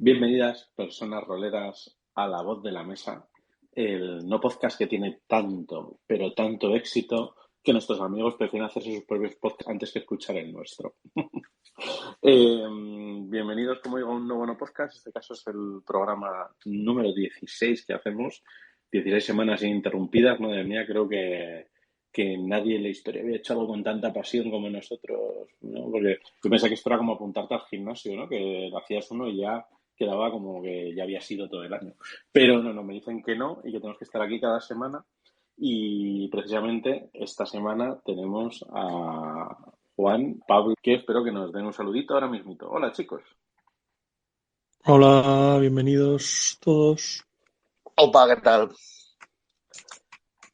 Bienvenidas, personas roleras, a La Voz de la Mesa, el no podcast que tiene tanto, pero tanto éxito que nuestros amigos prefieren hacerse sus propios podcasts antes que escuchar el nuestro. Bienvenidos, como digo, a un nuevo no podcast. En este caso es el programa número 16 que hacemos. 16 semanas ininterrumpidas. Madre mía, creo que nadie en la historia había hecho algo con tanta pasión como nosotros, ¿no? Porque yo pensé que esto era como apuntarte al gimnasio, ¿no? Que hacías uno y ya quedaba como que ya había sido todo el año. Pero no, me dicen que no y que tenemos que estar aquí cada semana. Y precisamente esta semana tenemos a Juan, Pablo, que espero que nos den un saludito ahora mismito. Hola, chicos. Hola, bienvenidos todos. Opa, ¿qué tal?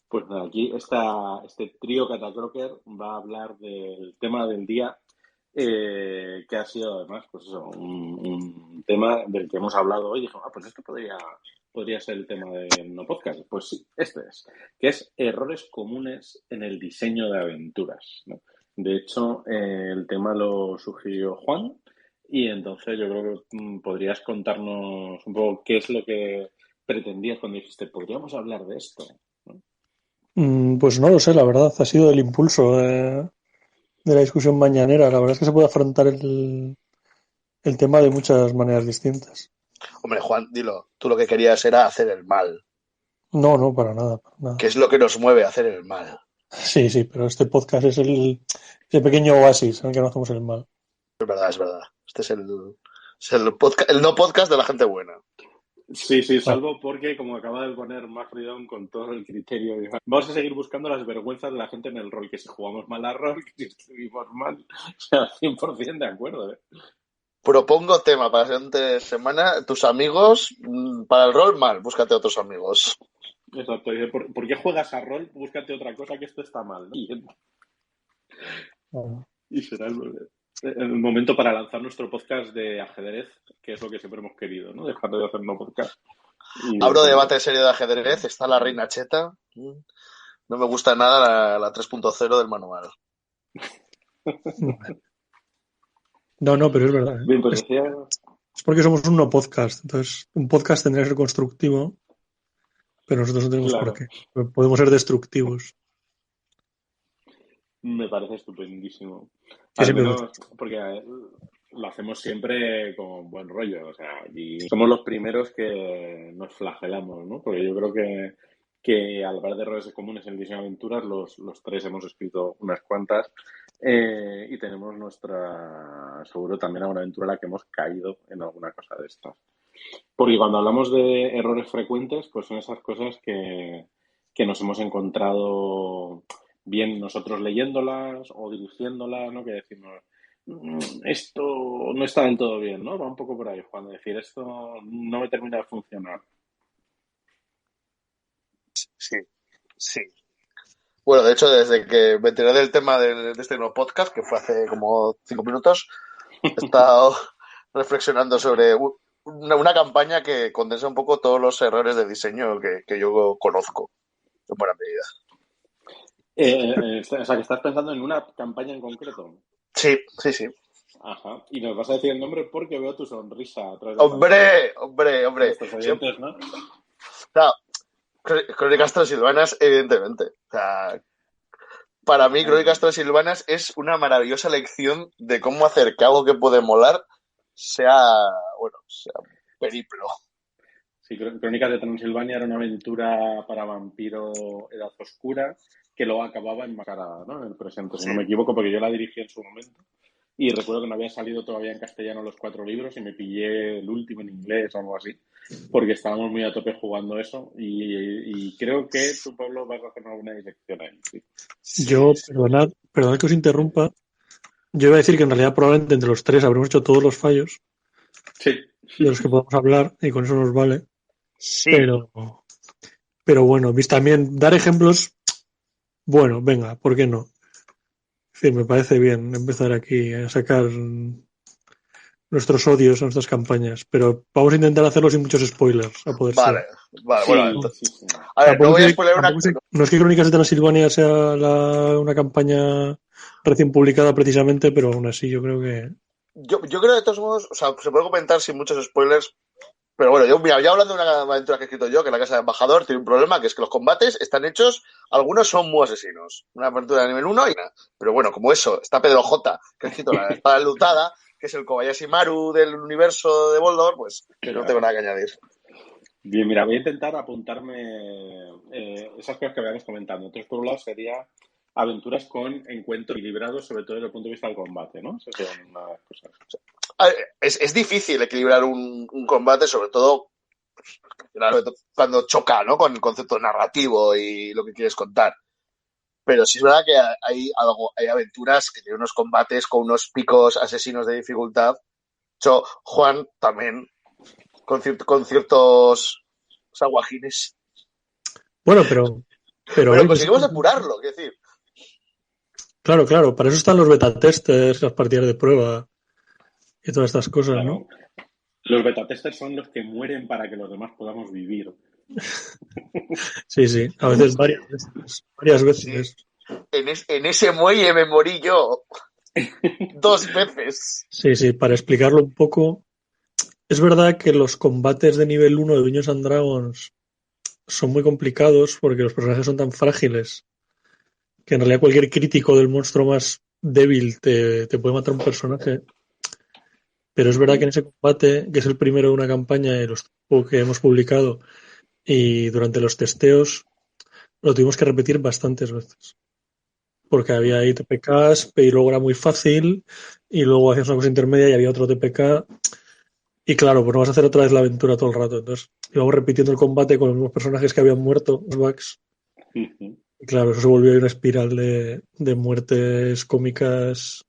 Pues nada, aquí este trío Catacroker va a hablar del tema del día, que ha sido además, pues eso, un tema del que hemos hablado hoy. Dijo, pues esto podría ser el tema del no podcast. Pues sí, este es, que es errores comunes en el diseño de aventuras, ¿no? De hecho, el tema lo sugirió Juan y entonces yo creo que podrías contarnos un poco qué es lo que pretendías cuando dijiste, podríamos hablar de esto, ¿no? Pues no lo sé, la verdad, ha sido el impulso de la discusión mañanera. La verdad es que se puede afrontar el tema de muchas maneras distintas. Hombre, Juan, dilo, tú lo que querías era hacer el mal. No, para nada, para nada. ¿Qué es lo que nos mueve a hacer el mal? Sí, pero este podcast es el pequeño oasis en el que no hacemos el mal. Es verdad. Este es el podcast, el no podcast de la gente buena. Sí, salvo porque, como acaba de poner Macridon con todo el criterio, vamos a seguir buscando las vergüenzas de la gente en el rol, que si jugamos mal a rol, que si escribimos mal, o sea, 100% de acuerdo, ¿eh? Propongo tema para la siguiente semana. Tus amigos, para el rol, mal, búscate otros amigos. Exacto, dice, ¿por qué juegas a rol? Búscate otra cosa, que esto está mal, ¿no? Y será el momento para lanzar nuestro podcast de ajedrez, que es lo que siempre hemos querido, ¿no? Dejando de hacer un podcast. Abro debate serio de ajedrez, está la reina cheta. No me gusta nada la 3.0 del manual. No, pero es verdad, ¿eh? Bien, pues decía... Es porque somos un no podcast. Entonces, un podcast tendría que ser constructivo, pero nosotros no tenemos por qué. Podemos ser destructivos. Me parece estupendísimo. Sí, Al menos porque lo hacemos siempre con buen rollo, o sea, y somos los primeros que nos flagelamos, ¿no? Porque yo creo que al hablar de errores comunes en el diseño de aventuras, los tres hemos escrito unas cuantas, y tenemos seguro también alguna aventura en la que hemos caído en alguna cosa de estas. Porque cuando hablamos de errores frecuentes, pues son esas cosas que nos hemos encontrado bien nosotros leyéndolas o dirigiéndolas, ¿no? Que decimos, esto no está del todo bien, ¿no? Va un poco por ahí, Juan, decir, esto no me termina de funcionar. Sí. Bueno, de hecho, desde que me enteré del tema de este nuevo podcast, que fue hace como 5 minutos, he estado reflexionando sobre una campaña que condensa un poco todos los errores de diseño que yo conozco, en buena medida. O sea, que estás pensando en una campaña en concreto. Sí. Ajá. Y nos vas a decir el nombre porque veo tu sonrisa atrás de ¡Hombre! estos oyentes, ¿no? O sea, Crónicas Transilvanas, evidentemente. O sea, para mí, Crónicas Transilvanas es una maravillosa lección de cómo hacer que algo que puede molar sea periplo. Sí, Crónicas de Transilvania era una aventura para vampiro edad oscura que luego acababa enmascarada, ¿no? En el presente, si no me equivoco, porque yo la dirigí en su momento. Y recuerdo que no había salido todavía en castellano los 4 libros y me pillé el último en inglés o algo así, porque estábamos muy a tope jugando eso. Y creo que tú, Pablo, vas a hacer alguna disección ahí. ¿Sí? Yo, perdonad que os interrumpa. Yo iba a decir que en realidad probablemente entre los tres habremos hecho todos los fallos de los que podemos hablar y con eso nos vale. Sí. Pero bueno, también dar ejemplos, bueno, venga, ¿por qué no? Es decir, me parece bien empezar aquí a sacar nuestros odios a nuestras campañas, pero vamos a intentar hacerlo sin muchos spoilers, a poder Vale, ser. bueno, entonces... Sí. A ver, no voy a spoiler una... No es que Crónicas de Transilvania sea una campaña recién publicada precisamente, pero aún así yo creo que Yo creo de todos modos, o sea, se puede comentar sin muchos spoilers, pero bueno, mira, ya hablando de una aventura que he escrito yo, que la Casa de Embajador tiene un problema, que es que los combates están hechos, algunos son muy asesinos. Una aventura de nivel 1 y nada. Pero bueno, como eso, está Pedro J, que ha escrito la espada enlutada, que es el Kobayashi Maru del universo de Boldor, pues no tengo nada que añadir. Bien, mira, voy a intentar apuntarme esas cosas que habíamos comentado. Entonces, por un lado, sería aventuras con encuentros equilibrados, sobre todo desde el punto de vista del combate, ¿no? Esas serían una de las cosas. Es difícil equilibrar un combate, sobre todo cuando choca, ¿no? Con el concepto narrativo y lo que quieres contar. Pero sí es verdad que hay aventuras que tienen unos combates con unos picos asesinos de dificultad. De hecho, Juan también con ciertos aguajines. Bueno, pero conseguimos depurarlo, quiero decir. Claro, para eso están los beta testers, las partidas de prueba y todas estas cosas, claro. ¿No? Los beta testers son los que mueren para que los demás podamos vivir. Sí, a veces varias veces. Sí. En ese muelle me morí yo 2 veces. Sí, para explicarlo un poco, es verdad que los combates de nivel 1 de Dungeons and Dragons son muy complicados porque los personajes son tan frágiles que en realidad cualquier crítico del monstruo más débil te puede matar un personaje. Pero es verdad que en ese combate, que es el primero de una campaña de los que hemos publicado, y durante los testeos lo tuvimos que repetir bastantes veces. Porque había ahí TPKs, y luego era muy fácil, y luego hacías una cosa intermedia y había otro TPK. Y claro, pues no vas a hacer otra vez la aventura todo el rato. Entonces íbamos repitiendo el combate con los mismos personajes que habían muerto, los bugs. Y claro, eso se volvió una espiral de muertes cómicas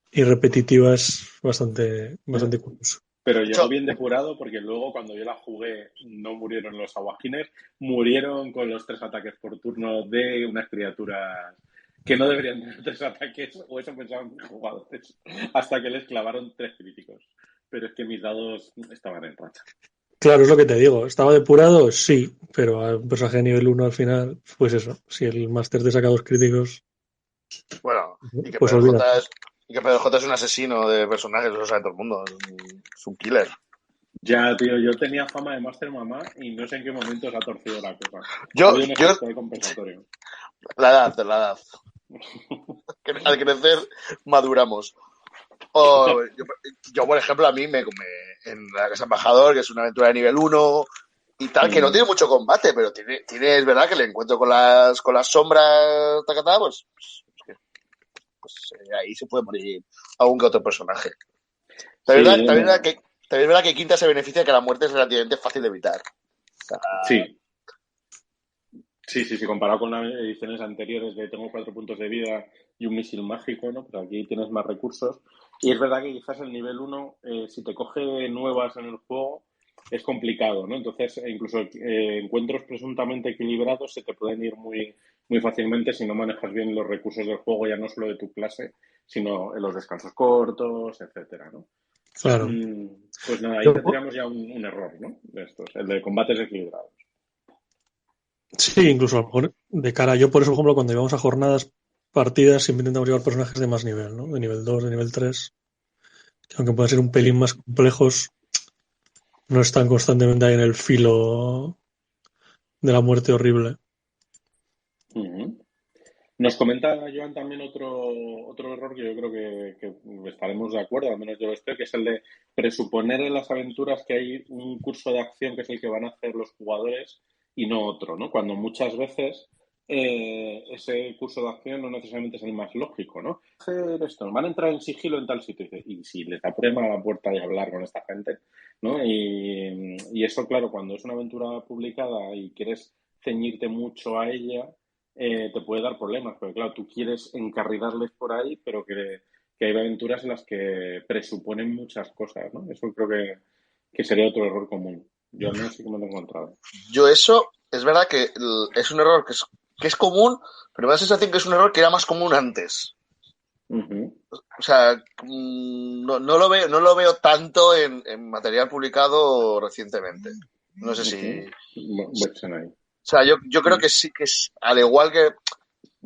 y repetitivas bastante curioso. Pero llegó bien depurado porque luego cuando yo la jugué no murieron los aguajines, murieron con los 3 ataques por turno de unas criaturas que no deberían tener 3 ataques, o eso pensaban los jugadores, hasta que les clavaron 3 críticos. Pero es que mis dados estaban en racha. Claro, es lo que te digo. ¿Estaba depurado? Sí, pero a un personaje de nivel 1 al final, pues eso, si el máster te saca 2 críticos... Bueno, y que pues Pedro J es un asesino de personajes, eso sabe todo el mundo, es un killer. Ya, tío, yo tenía fama de Master Mamá y no sé en qué momento se ha torcido la cosa. Yo de compensatorio. La edad. Al crecer maduramos. Yo, por ejemplo, a mí en la Casa Embajador, que es una aventura de nivel 1 y tal, que no tiene mucho combate, pero tiene es verdad que le encuentro con las sombras, pues ahí se puede morir algún que otro personaje. También es verdad que Quinta se beneficia de que la muerte es relativamente fácil de evitar. Sí. Sí, comparado con las ediciones anteriores de tengo 4 puntos de vida y un misil mágico, ¿no? Pues aquí tienes más recursos. Y es verdad que quizás el nivel 1, si te coge nuevas en el juego, es complicado, ¿no? Entonces, incluso encuentros presuntamente equilibrados se te pueden ir muy, muy fácilmente si no manejas bien los recursos del juego, ya no solo de tu clase, sino en los descansos cortos, etcétera, ¿no? Claro. Pues nada, ahí tendríamos ya un error, ¿no? De estos, el de combates equilibrados. Sí, incluso a lo mejor de cara, yo por eso, por ejemplo, cuando íbamos a jornadas partidas siempre intentamos llevar personajes de más nivel, ¿no? De nivel 2, de nivel 3, que aunque puedan ser un pelín más complejos, no están constantemente ahí en el filo de la muerte horrible. Nos comenta Joan también otro error que yo creo que estaremos de acuerdo, al menos yo lo estoy, que es el de presuponer en las aventuras que hay un curso de acción que es el que van a hacer los jugadores y no otro, ¿no? Cuando muchas veces ese curso de acción no necesariamente es el más lógico, ¿no? Hacer esto, van a entrar en sigilo en tal sitio y si les da problema a la puerta y hablar con esta gente, ¿no? Y eso, claro, cuando es una aventura publicada y quieres ceñirte mucho a ella, te puede dar problemas, porque claro, tú quieres encarrilarles por ahí, pero que hay aventuras en las que presuponen muchas cosas, ¿no? Eso creo que sería otro error común. Yo no sé cómo lo he encontrado. Yo eso, es verdad que es un error que es común, pero me da la sensación que es un error que era más común antes. O sea, no lo veo tanto en material publicado recientemente. No sé si... O sea, yo creo que sí, que es al igual que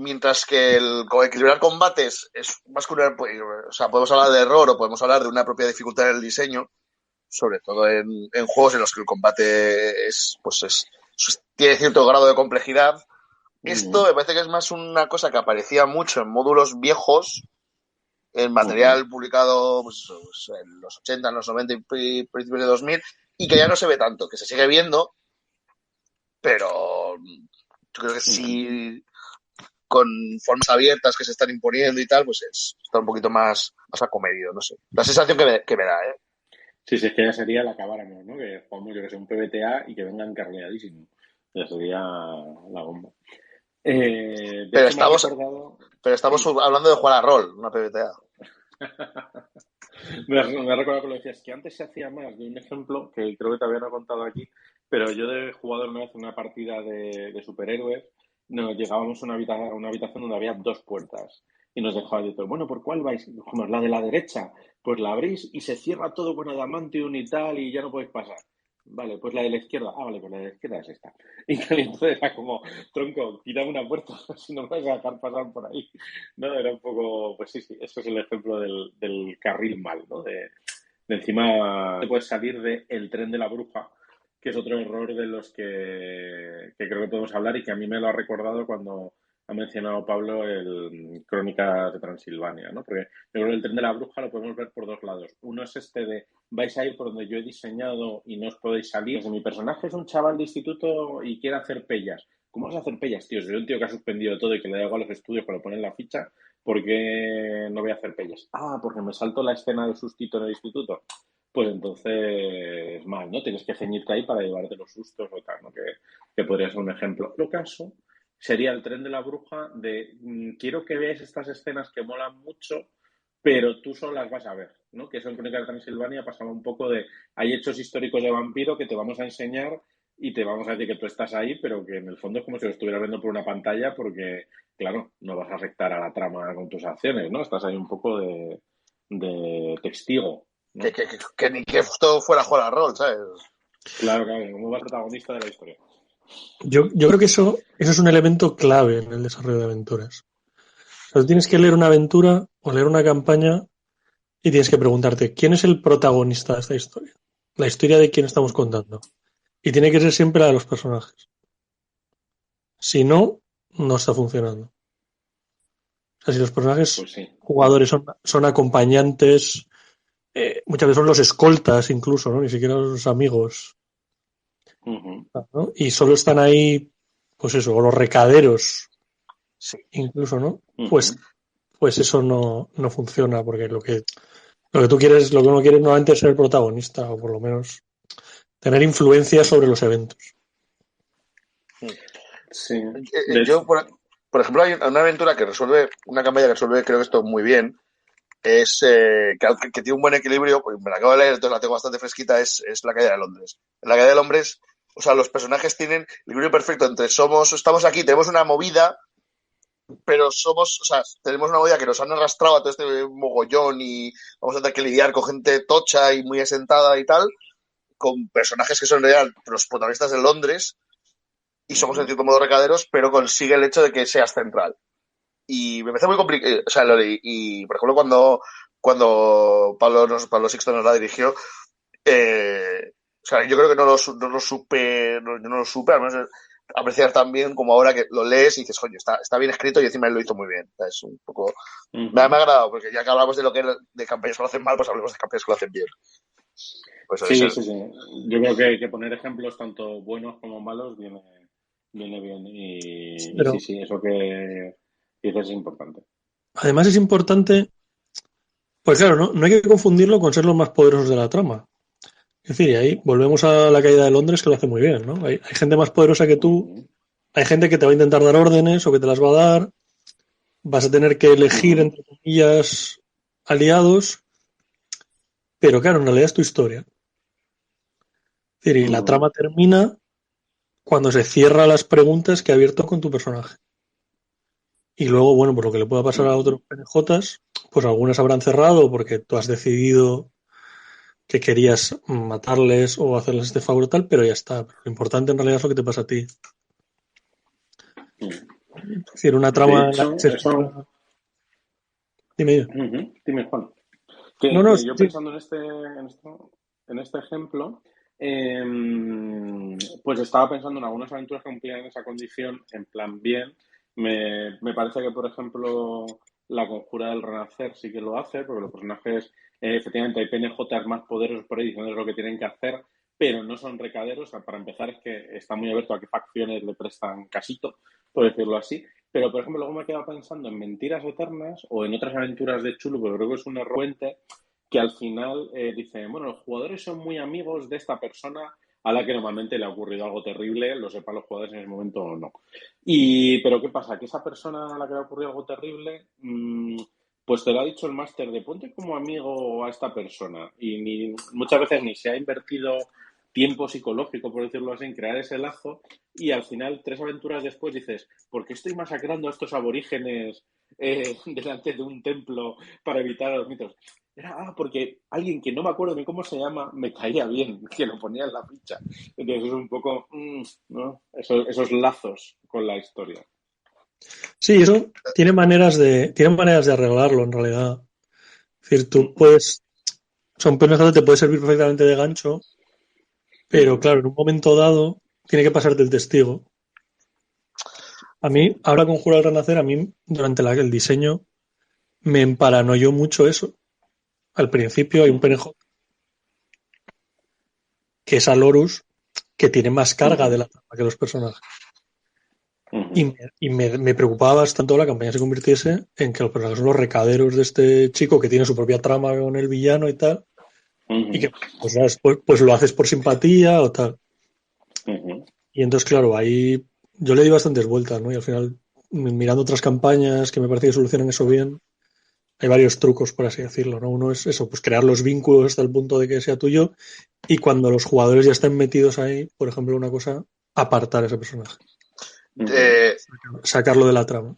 mientras que el equilibrar combates es más que o sea, podemos hablar de error o podemos hablar de una propia dificultad en el diseño, sobre todo en juegos en los que el combate tiene cierto grado de complejidad. Esto me parece que es más una cosa que aparecía mucho en módulos viejos, en material publicado pues, en los 80, en los 90 y principios de 2000, y que ya no se ve tanto, que se sigue viendo, pero yo creo que sí, con formas abiertas que se están imponiendo y tal, pues está un poquito más acomedido, no sé. La sensación que me da, ¿eh? Sí, es que ya sería la acabáramos, ¿no? Que jugamos, yo que sé, un PBTA y que vengan carneadísimo. Ya sería la bomba. Pero estamos hablando de jugar a rol, una PBTA. Me ha recordado que lo decías, que antes se hacía más de un ejemplo que creo que te habían contado aquí, pero yo de jugador una vez en una partida de superhéroes, nos llegábamos a una habitación donde había 2 puertas y nos dejaba el editor, bueno, ¿por cuál vais? Dijimos, la de la derecha, pues la abrís y se cierra todo con adamantium y tal y ya no podéis pasar. Vale, pues la de la izquierda. Ah, vale, pues la de la izquierda es esta. Y entonces era como, tronco, quítame una puerta, si no me vas a dejar pasar por ahí. No, era un poco, pues sí, eso es el ejemplo del carril mal, ¿no? De encima te puedes salir del tren de la bruja, que es otro error de los que creo que podemos hablar y que a mí me lo ha recordado cuando ha mencionado Pablo el Crónicas de Transilvania, ¿no? Porque yo creo que el tren de la bruja lo podemos ver por 2 lados. Uno es este de vais a ir por donde yo he diseñado y no os podéis salir. Si mi personaje es un chaval de instituto y quiere hacer pellas, ¿cómo vas a hacer pellas, tío? Si soy un tío que ha suspendido todo y que le da igual a los estudios que lo pone en la ficha, ¿por qué no voy a hacer pellas? Ah, porque me salto la escena del sustito en el instituto. Pues entonces, mal, ¿no? Tienes que ceñirte ahí para llevarte los sustos o tal, ¿no? Que podría ser un ejemplo. Lo caso sería el tren de la bruja de quiero que veáis estas escenas que molan mucho, pero tú solo las vas a ver, ¿no? Que eso en Crónicas de Transilvania pasaba un poco de hay hechos históricos de vampiro que te vamos a enseñar y te vamos a decir que tú estás ahí, pero que en el fondo es como si lo estuvieras viendo por una pantalla porque, claro, no vas a afectar a la trama con tus acciones, ¿no? Estás ahí un poco de testigo, ¿no? Que ni que esto fuera jugar a rol, ¿sabes? Claro, como vas protagonista de la historia. Yo creo que eso es un elemento clave en el desarrollo de aventuras. O sea, tú tienes que leer una aventura o leer una campaña y tienes que preguntarte, ¿quién es el protagonista de esta historia? La historia de quién estamos contando. Y tiene que ser siempre la de los personajes. Si no, no está funcionando. O sea, si los personajes Pues sí. jugadores son acompañantes, muchas veces son los escoltas incluso, ¿no? Ni siquiera los amigos. ¿No? Y solo están ahí, pues eso, o los recaderos, sí, incluso, ¿no? Pues eso no funciona, porque lo que tú quieres, lo que uno quiere nuevamente es ser el protagonista, o por lo menos tener influencia sobre los eventos. Sí. Yo, por ejemplo, hay una aventura que resuelve, una campaña que resuelve, creo que esto muy bien, es que tiene un buen equilibrio, pues me la acabo de leer, entonces la tengo bastante fresquita, es La Caída de Londres. En La Caída de Londres, o sea, los personajes tienen el equilibrio perfecto entre estamos aquí, tenemos una movida, pero tenemos una movida que nos han arrastrado a todo este mogollón y vamos a tener que lidiar con gente tocha y muy asentada y tal, con personajes que son en realidad los protagonistas de Londres y somos en cierto modo recaderos, pero consigue el hecho de que seas central. Y me parece muy complicado, o sea, y por ejemplo cuando Pablo Sixto nos la dirigió, o sea, yo creo que no lo supe, al menos apreciar tan bien como ahora que lo lees y dices, coño, está bien escrito y encima él lo hizo muy bien. Es un poco... Me ha agradado, porque ya que hablamos de de campañas que lo hacen mal, pues hablemos de campañas que lo hacen bien. Pues sí. Yo creo que poner ejemplos tanto buenos como malos viene bien. Pero, sí, eso que dices es importante. Además es importante, pues claro, no hay que confundirlo con ser los más poderosos de la trama. Es decir, y ahí volvemos a La Caída de Londres, que lo hace muy bien, ¿no? Hay gente más poderosa que tú, hay gente que te va a intentar dar órdenes o que te las va a dar, vas a tener que elegir, entre comillas, aliados, pero claro, en realidad es tu historia. Es decir, y la trama termina cuando se cierran las preguntas que ha abierto con tu personaje. Y luego, bueno, por lo que le pueda pasar a otros PNJs, pues algunas habrán cerrado porque tú has decidido que querías matarles o hacerles este favor tal, pero ya está. Pero lo importante en realidad es lo que te pasa a ti. Es decir, una trama en la que se eso... Dime. Dime, Juan. No, Que yo sí. pensando en este ejemplo, pues estaba pensando en algunas aventuras que cumplían esa condición, en plan bien. Me parece que, por ejemplo, La Conjura del Renacer sí que lo hace, porque los personajes, efectivamente, hay PNJs más poderosos por ahí diciendo lo que tienen que hacer, pero no son recaderos. O sea, para empezar, es que está muy abierto a qué facciones le prestan casito, por decirlo así. Pero, por ejemplo, luego me he quedado pensando en Mentiras Eternas o en otras aventuras de Chulu, pero creo que es un error que al final dicen, bueno, los jugadores son muy amigos de esta persona a la que normalmente le ha ocurrido algo terrible, lo sepan los jugadores en ese momento o no. Pero ¿qué pasa? Que esa persona a la que le ha ocurrido algo terrible, pues te lo ha dicho el máster de ponte como amigo a esta persona. Y muchas veces ni se ha invertido tiempo psicológico, por decirlo así, en crear ese lazo. Y al final, 3 aventuras después, dices, ¿por qué estoy masacrando a estos aborígenes delante de un templo para evitar a los mitos? Era porque alguien que no me acuerdo ni cómo se llama me caía bien, que lo ponía en la ficha. Entonces es un poco, ¿no? Esos lazos con la historia. Sí, eso tiene maneras de arreglarlo en realidad. Es decir, tú puedes, un personaje te puede servir perfectamente de gancho, pero claro, en un momento dado tiene que pasarte el testigo. A mí, ahora con Jura al Renacer, a mí durante el diseño me emparanoió mucho eso. Al principio hay un PNJ que es Alorus, que tiene más carga de la trama que los personajes. Y me preocupaba bastante que la campaña se convirtiese en que los personajes son los recaderos de este chico que tiene su propia trama con el villano y tal, y que pues lo haces por simpatía o tal. Y entonces, claro, ahí yo le di bastantes vueltas, ¿no? Y al final, mirando otras campañas que me parece que solucionan eso bien, hay varios trucos, por así decirlo, ¿no? Uno es eso, pues crear los vínculos hasta el punto de que sea tuyo, y cuando los jugadores ya estén metidos ahí, por ejemplo, una cosa, apartar a ese personaje. Sacarlo de la trama.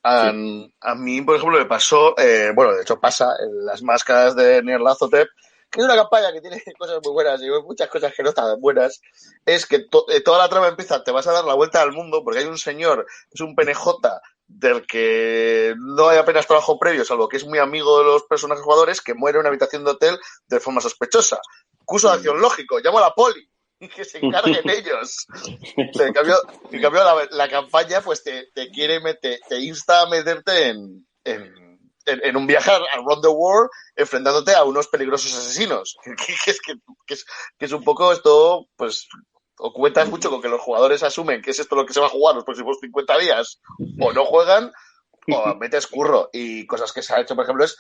A mí, por ejemplo, me pasó, bueno, de hecho pasa en las máscaras de Nyarlathotep, que es una campaña que tiene cosas muy buenas y muchas cosas que no están buenas, es que toda la trama empieza, te vas a dar la vuelta al mundo porque hay un señor, es un PNJ del que no hay apenas trabajo previo, salvo que es muy amigo de los personajes jugadores, que muere en una habitación de hotel de forma sospechosa. Curso de acción lógico, llamo a la poli y que se encarguen ellos. En cambio la campaña pues te insta a meterte en un viaje around the world enfrentándote a unos peligrosos asesinos. Que es un poco esto, pues, o cuentas mucho con que los jugadores asumen que es esto lo que se va a jugar los próximos 50 días, o no juegan, o metes curro. Y cosas que se ha hecho, por ejemplo, es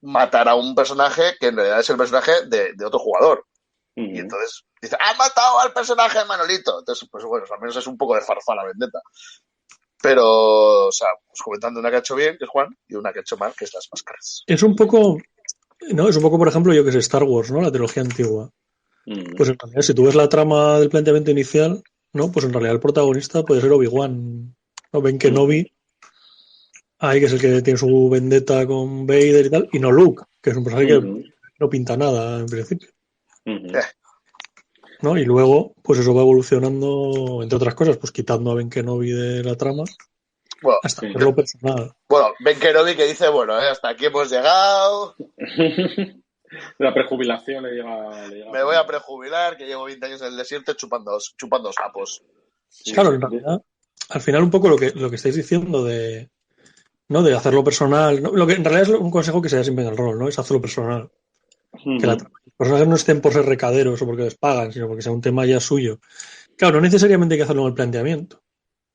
matar a un personaje que en realidad es el personaje de otro jugador. Y entonces dice, ¡ha matado al personaje de Manolito! Entonces, pues bueno, al menos es un poco de farfala vendetta. Pero, o sea, pues comentando una que ha hecho bien, que es Juan, y una que ha hecho mal, que es Las Máscaras. Es un poco, ¿no? Es un poco, por ejemplo, yo que sé, Star Wars, ¿no? La trilogía antigua. Pues en realidad, si tú ves la trama del planteamiento inicial, ¿no? Pues en realidad el protagonista puede ser Obi-Wan, ¿no? Ben Kenobi, ahí que es el que tiene su vendetta con Vader y tal, y no Luke, que es un personaje que no pinta nada en principio. ¿No? Y luego, pues eso va evolucionando, entre otras cosas, pues quitando a Ben Kenobi de la trama, bueno, hasta hacerlo personal. Bueno, Ben Kenobi que dice, bueno, hasta aquí hemos llegado. La prejubilación le llega. Me voy a prejubilar, que llevo 20 años en el desierto chupando sapos. Sí, claro, en realidad, al final un poco lo que estáis diciendo de, ¿no? De hacerlo personal, ¿no? Lo que en realidad es un consejo que se da siempre en el rol, ¿no? Es hacerlo personal. Que los personajes no estén por ser recaderos o porque les pagan, sino porque sea un tema ya suyo. Claro, no necesariamente hay que hacerlo en el planteamiento.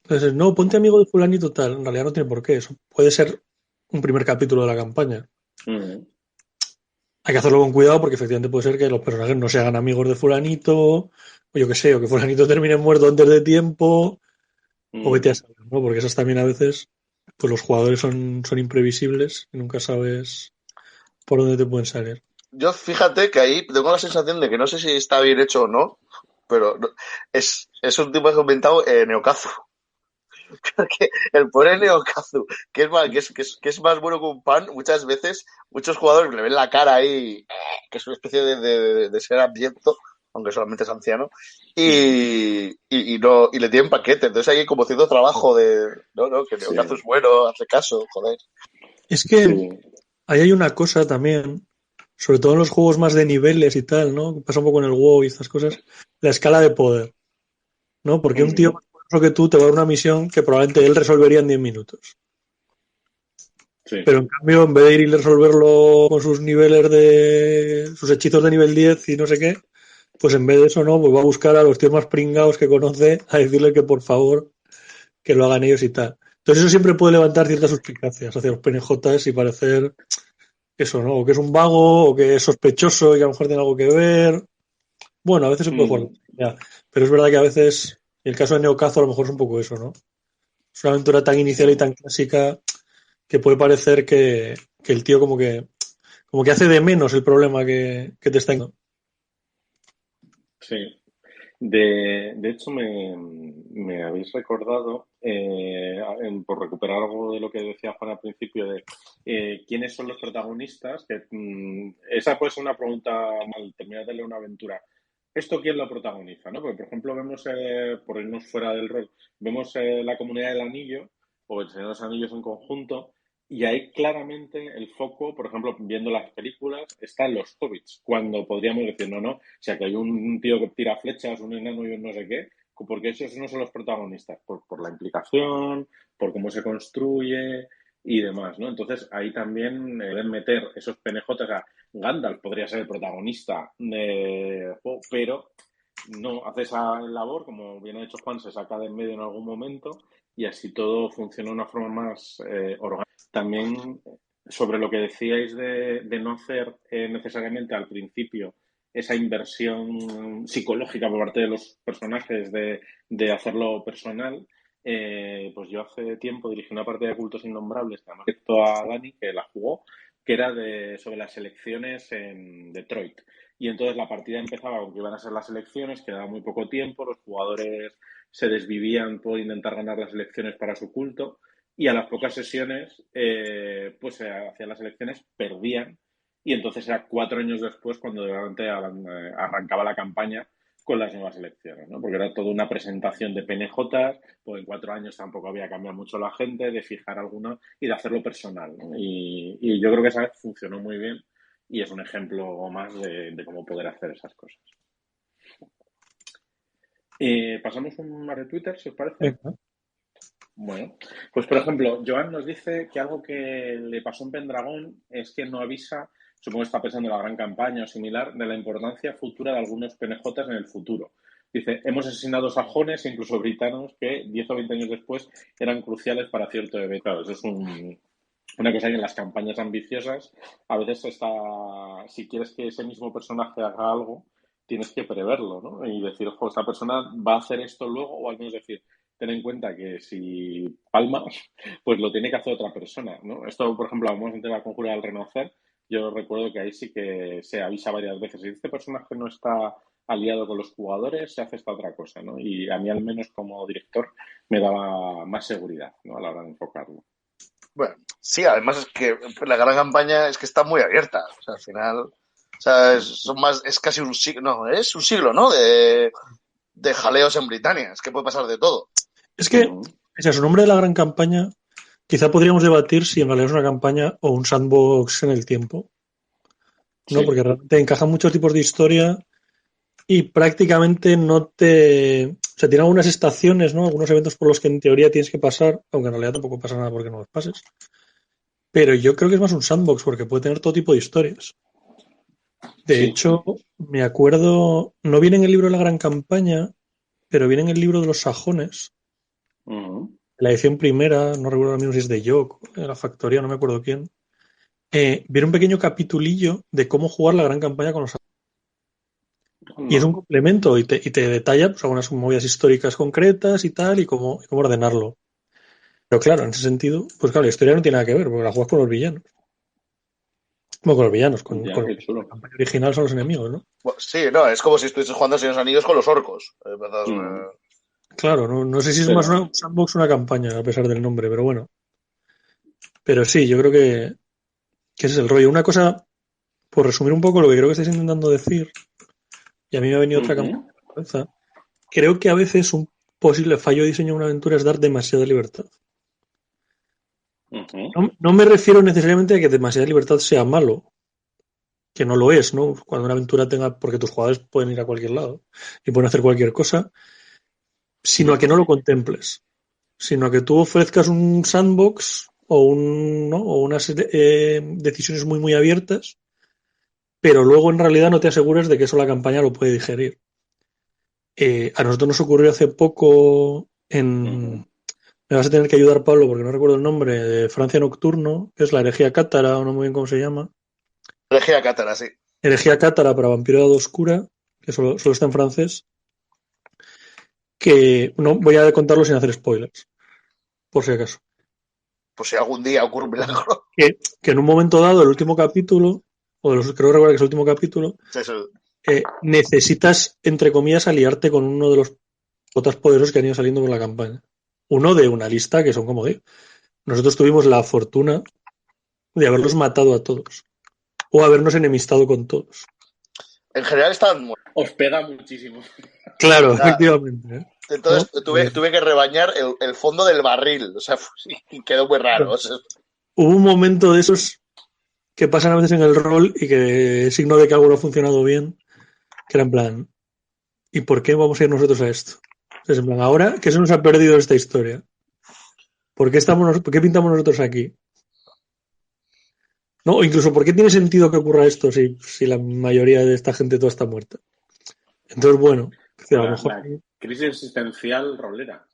Entonces, no, ponte amigo de fulanito tal. En realidad no tiene por qué. Eso puede ser un primer capítulo de la campaña. Hay que hacerlo con cuidado porque efectivamente puede ser que los personajes no se hagan amigos de fulanito, o yo qué sé, o que fulanito termine muerto antes de tiempo, o vete a saber, ¿no? Porque esas también a veces, pues los jugadores son imprevisibles y nunca sabes por dónde te pueden salir. Yo fíjate que ahí tengo la sensación de que no sé si está bien hecho o no, pero es un tipo que he inventado Neokazu. Porque el pobre Neokazu, que es más bueno que un pan, muchas veces, muchos jugadores le ven la cara ahí, que es una especie de ser abyecto, aunque solamente es anciano, y le tienen paquete. Entonces hay como cierto trabajo de, no, que Neocazo es bueno, hace caso, joder. Es que ahí hay una cosa también, sobre todo en los juegos más de niveles y tal, ¿no? Pasa un poco en el WoW y estas cosas, la escala de poder, ¿no? Porque un tío más poderoso que tú te va a dar una misión que probablemente él resolvería en 10 minutos. Sí. Pero en cambio, en vez de ir y resolverlo con sus niveles de... sus hechizos de nivel 10 y no sé qué, pues en vez de eso, ¿no? Pues va a buscar a los tíos más pringados que conoce a decirle que por favor que lo hagan ellos y tal. Entonces eso siempre puede levantar ciertas suspicacias hacia los PNJs y parecer eso, ¿no? O que es un vago, o que es sospechoso y que a lo mejor tiene algo que ver. Bueno, a veces se puede jugar. Ya. Pero es verdad que a veces, en el caso de Neocazo, a lo mejor es un poco eso, ¿no? Es una aventura tan inicial y tan clásica que puede parecer que el tío como que hace de menos el problema que te está dando. Sí. De hecho, me habéis recordado, por recuperar algo de lo que decía Juan al principio, de quiénes son los protagonistas, que esa puede ser una pregunta mal terminar de leer una aventura. ¿Esto quién lo protagoniza? ¿No? Porque, por ejemplo, vemos, por irnos fuera del rol, vemos la Comunidad del Anillo o el Señor de los Anillos en conjunto, y ahí claramente el foco, por ejemplo, viendo las películas, está en los hobbits, cuando podríamos decir, no, o sea, que hay un tío que tira flechas, un enano y un no sé qué, porque esos no son los protagonistas, por la implicación, por cómo se construye y demás, ¿no? Entonces, ahí también deben meter esos PNJs, o sea, Gandalf podría ser el protagonista del juego, pero no hace esa labor, como bien ha dicho Juan, se saca de en medio en algún momento y así todo funciona de una forma más orgánica. También sobre lo que decíais de no hacer necesariamente al principio esa inversión psicológica por parte de los personajes de hacerlo personal, pues yo hace tiempo dirigí una partida de Cultos Innombrables, que además a Dani, que la jugó, que era sobre las elecciones en Detroit. Y entonces la partida empezaba con que iban a ser las elecciones, quedaba muy poco tiempo, los jugadores se desvivían por intentar ganar las elecciones para su culto y a las pocas sesiones, pues se hacían las elecciones, perdían y entonces era 4 años después cuando realmente arrancaba la campaña con las nuevas elecciones, ¿no? Porque era toda una presentación de PNJs, pues en 4 años tampoco había cambiado mucho la gente, de fijar alguno y de hacerlo personal, ¿no? Y yo creo que esa vez funcionó muy bien y es un ejemplo más de cómo poder hacer esas cosas. Pasamos un mar de Twitter, si os parece. Bueno, pues por ejemplo, Joan nos dice que algo que le pasó en Pendragón es que no avisa, supongo que está pensando en la gran campaña o similar, de la importancia futura de algunos PNJs en el futuro. Dice, hemos asesinado sajones e incluso britanos que 10 o 20 años después eran cruciales para cierto evento. Claro, eso es una cosa que en las campañas ambiciosas a veces está, si quieres que ese mismo personaje haga algo, tienes que preverlo, ¿no? Y decir, ojo, esta persona va a hacer esto luego, o al menos decir, ten en cuenta que si palma, pues lo tiene que hacer otra persona, ¿no? Esto, por ejemplo, vamos a la conjura del renacer, yo recuerdo que ahí sí que se avisa varias veces, si este personaje no está aliado con los jugadores, se hace esta otra cosa, ¿no? Y a mí al menos como director me daba más seguridad, ¿no? A la hora de enfocarlo. Bueno, sí, además es que la gran campaña es que está muy abierta, o sea, al final, o sea, es casi un siglo, no, es un siglo, ¿no? De jaleos en Britania, es que puede pasar de todo. Es que, a su nombre de la gran campaña, quizá podríamos debatir si en realidad es una campaña o un sandbox en el tiempo, ¿no? Sí. Porque realmente encajan muchos tipos de historia y prácticamente no te... O sea, tiene algunas estaciones, ¿no? Algunos eventos por los que en teoría tienes que pasar, aunque en realidad tampoco pasa nada porque no los pases. Pero yo creo que es más un sandbox porque puede tener todo tipo de historias. De hecho, me acuerdo, no viene en el libro de la gran campaña, pero viene en el libro de los sajones. La edición primera, no recuerdo ahora mismo si es de York, de la factoría, no me acuerdo quién. Viene un pequeño capitulillo de cómo jugar la gran campaña con los sajones. Y es un complemento y te detalla pues, algunas movidas históricas concretas y tal, y cómo ordenarlo. Pero claro, en ese sentido, pues claro, la historia no tiene nada que ver, porque la juegas con los villanos. Bueno, con los villanos, con la campaña original son los enemigos, ¿no? Bueno, sí, no, es como si estuvieses jugando a Señor de los Anillos con los orcos. Claro, no sé si es más una sandbox o una campaña, a pesar del nombre, pero bueno. Pero sí, yo creo que ese es el rollo. Una cosa, por resumir un poco lo que creo que estáis intentando decir, y a mí me ha venido otra campaña a la cabeza, creo que a veces un posible fallo de diseño de una aventura es dar demasiada libertad. No me refiero necesariamente a que demasiada libertad sea malo, que no lo es, ¿no? Cuando una aventura tenga, porque tus jugadores pueden ir a cualquier lado y pueden hacer cualquier cosa, sino a que no lo contemples, sino a que tú ofrezcas un sandbox o unas decisiones muy, muy abiertas, pero luego en realidad no te aseguras de que eso la campaña lo puede digerir. A nosotros nos ocurrió hace poco en... Me vas a tener que ayudar, Pablo, porque no recuerdo el nombre, de Francia Nocturno, que es la herejía cátara, o no muy bien cómo se llama. Herejía cátara, sí. Herejía cátara para Vampiro de Edad Oscura, que solo está en francés, que no voy a contarlo sin hacer spoilers, por si acaso. Pues si algún día ocurre un milagro. Que en un momento dado, el último capítulo, o de los creo recordar que es el último capítulo, necesitas, entre comillas, aliarte con uno de los potas poderosos que han ido saliendo con la campaña. Uno de una lista que son como 10. Nosotros tuvimos la fortuna de haberlos matado a todos. O habernos enemistado con todos. En general estaban muertos. Os pega muchísimo. Claro, efectivamente. Entonces ¿no? tuve que rebañar el fondo del barril. O sea, y quedó muy raro. O sea, hubo un momento de esos que pasan a veces en el rol y que signo de que algo no ha funcionado bien, que era en plan, ¿y por qué vamos a ir nosotros a esto? Entonces, en plan, ahora, ¿qué se nos ha perdido esta historia? ¿Por qué pintamos nosotros aquí? ¿No? O incluso, ¿por qué tiene sentido que ocurra esto si la mayoría de esta gente toda está muerta? Entonces, bueno, a lo mejor... La crisis existencial rolera.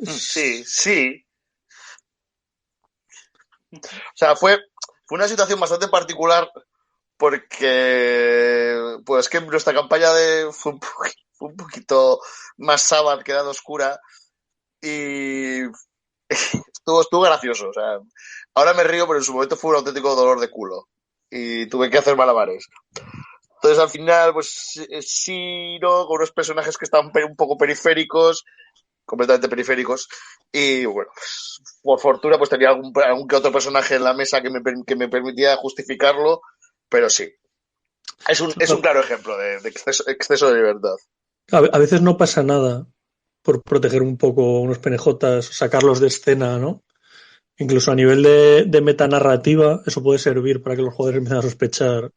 Sí, sí. O sea, fue una situación bastante particular porque, pues, que nuestra campaña fue un poquito más Sabbath que Edad Oscura y estuvo gracioso. O sea, ahora me río, pero en su momento fue un auténtico dolor de culo y tuve que hacer malabares. Entonces, al final, pues sí, ¿no? Con unos personajes que están un poco periféricos, completamente periféricos, y bueno, pues, por fortuna, pues tenía algún que otro personaje en la mesa que me permitía justificarlo, pero sí. Es un claro ejemplo de exceso de libertad. A veces no pasa nada por proteger un poco unos penejotas, sacarlos de escena, ¿no? Incluso a nivel de metanarrativa, eso puede servir para que los jugadores empiecen a sospechar,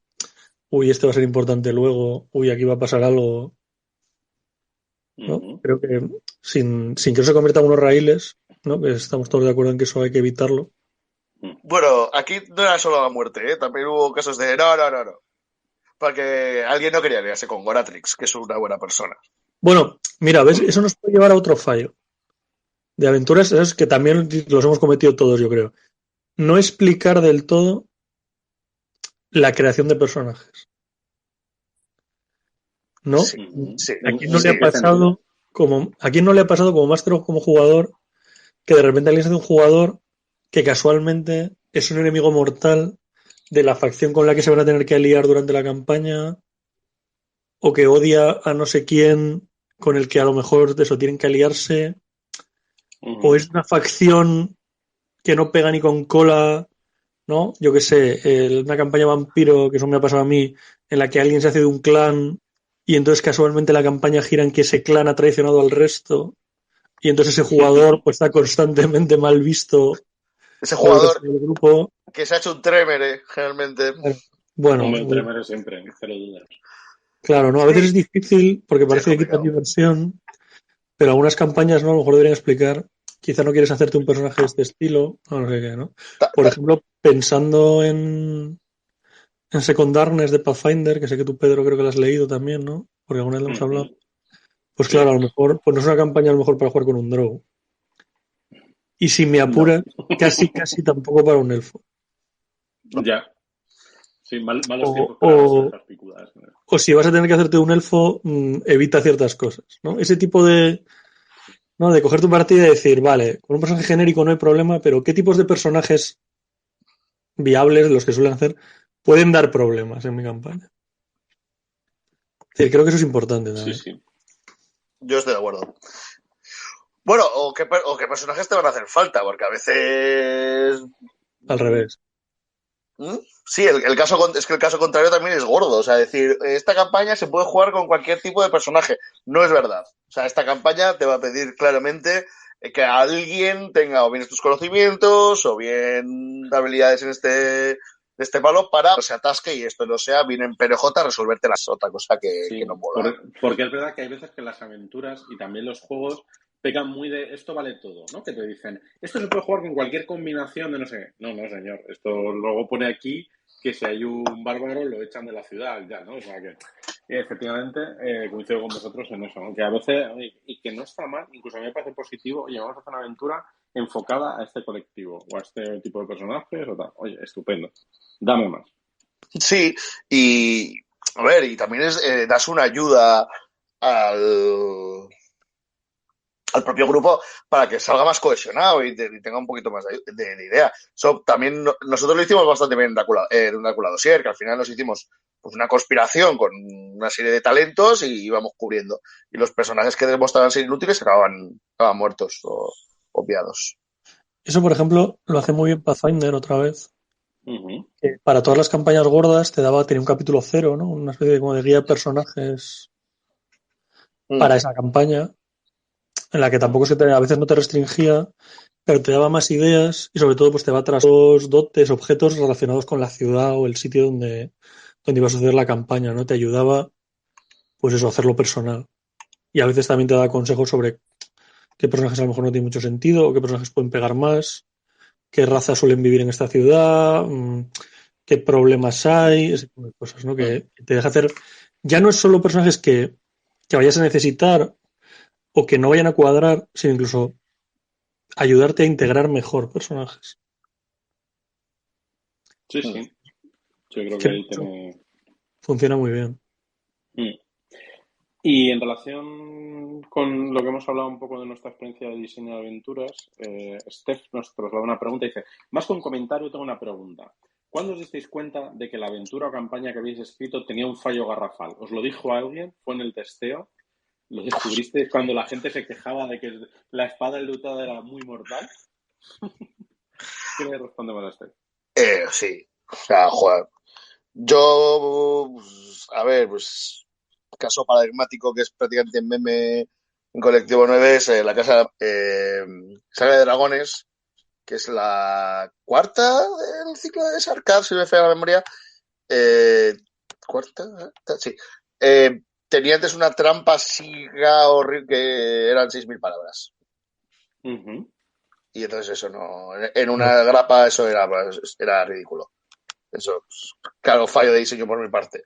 uy, este va a ser importante luego, uy, aquí va a pasar algo, ¿no? Creo que sin que eso se convierta en unos raíles, ¿no? Que estamos todos de acuerdo en que eso hay que evitarlo. Bueno, aquí no era solo la muerte, ¿eh? También hubo casos de no. Porque alguien no quería aliarse con Goratrix, que es una buena persona. Bueno, mira, ¿ves? Eso nos puede llevar a otro fallo de aventuras, es que también los hemos cometido todos, yo creo. No explicar del todo la creación de personajes. ¿No? Sí, sí. ¿A quién no le ha pasado como máster o como jugador que de repente alguien se hace un jugador que casualmente es un enemigo mortal de la facción con la que se van a tener que aliar durante la campaña o que odia a no sé quién con el que a lo mejor de eso tienen que aliarse o es una facción que no pega ni con cola, ¿no? Yo qué sé, una campaña vampiro, que eso me ha pasado a mí, en la que alguien se hace de un clan y entonces casualmente la campaña gira en que ese clan ha traicionado al resto y entonces ese jugador pues está constantemente mal visto. Ese jugador del grupo. Que se ha hecho un trémere, generalmente. Bueno, un trémere siempre, cero dudas. Claro, ¿no? A veces es difícil porque parece que quita diversión, pero algunas campañas, ¿no? A lo mejor deberían explicar. Quizá no quieres hacerte un personaje de este estilo, no sé qué, ¿no? Por ejemplo, pensando en Second Darkness de Pathfinder, que sé que tú, Pedro, creo que lo has leído también, ¿no? Porque alguna vez lo hemos hablado. Pues claro, a lo mejor, pues no es una campaña a lo mejor para jugar con un drow. Y si me apura, casi tampoco para un elfo. Ya. Sí, malos tiempos para las partículas. O si vas a tener que hacerte un elfo, evita ciertas cosas, ¿no? Ese tipo de coger tu partida y decir, vale, con un personaje genérico no hay problema, pero ¿qué tipos de personajes viables, de los que suelen hacer, pueden dar problemas en mi campaña? Creo que eso es importante también. Sí. Yo estoy de acuerdo. Bueno, o qué personajes te van a hacer falta, porque a veces... Al revés. Sí, es que el caso contrario también es gordo. O sea, decir, esta campaña se puede jugar con cualquier tipo de personaje. No es verdad. O sea, esta campaña te va a pedir claramente que alguien tenga o bien estos conocimientos o bien habilidades en este palo para que se atasque y esto no sea bien en PNJ resolverte la otra cosa que no Sí, mola. porque es verdad que hay veces que las aventuras y también los juegos pegan muy de esto vale todo, ¿no? Que te dicen, esto se puede jugar con cualquier combinación de no sé qué. No, no, señor. Esto luego pone aquí que si hay un bárbaro lo echan de la ciudad, ya, ¿no? O sea que efectivamente coincido con vosotros en eso, ¿no? Que a veces, y que no está mal, incluso a mí me parece positivo, oye, vamos a hacer una aventura enfocada a este colectivo o a este tipo de personajes o tal. Oye, estupendo. Dame más. Sí, y a ver, y también das una ayuda al, al propio grupo para que salga más cohesionado y tenga un poquito más de idea. También nosotros lo hicimos bastante bien en Draculado Dosier, que al final nos hicimos pues una conspiración con una serie de talentos y íbamos cubriendo. Y los personajes que demostraban ser inútiles acababan muertos o obviados. Eso, por ejemplo, lo hace muy bien Pathfinder otra vez. Uh-huh. Para todas las campañas gordas tenía un capítulo cero, ¿no? Una especie de, como de guía de personajes para esa campaña, en la que tampoco a veces no te restringía, pero te daba más ideas y sobre todo pues te va tras los dotes, objetos relacionados con la ciudad o el sitio donde iba a suceder la campaña, ¿no? Te ayudaba, pues eso, a hacerlo personal. Y a veces también te da consejos sobre qué personajes a lo mejor no tienen mucho sentido o qué personajes pueden pegar más, qué razas suelen vivir en esta ciudad, qué problemas hay, ese tipo de cosas, ¿no? Que te deja hacer. Ya no es solo personajes que vayas a necesitar o que no vayan a cuadrar, sino incluso ayudarte a integrar mejor personajes. Sí, sí. Yo creo que Que ahí tiene. funciona muy bien. Mm. Y en relación con lo que hemos hablado un poco de nuestra experiencia de diseño de aventuras, Steph nos traslada una pregunta y dice, más que un comentario, tengo una pregunta. ¿Cuándo os disteis cuenta de que la aventura o campaña que habéis escrito tenía un fallo garrafal? ¿Os lo dijo alguien? ¿Fue en el testeo? ¿Lo descubristeis cuando la gente se quejaba de que la espada enlutada era muy mortal? ¿Qué le respondemos a Steph? Sí, o sea, joder. Yo, pues, a ver, pues caso paradigmático que es prácticamente meme en Colectivo 9 es la casa Saga de Dragones, que es la cuarta del ciclo de Sarkar, si me falla la memoria. ¿Cuarta? Sí. Tenía antes una trampa siga horrible que eran 6.000 palabras. Uh-huh. Y entonces eso no... En una grapa eso era ridículo. Eso, claro, fallo de diseño por mi parte.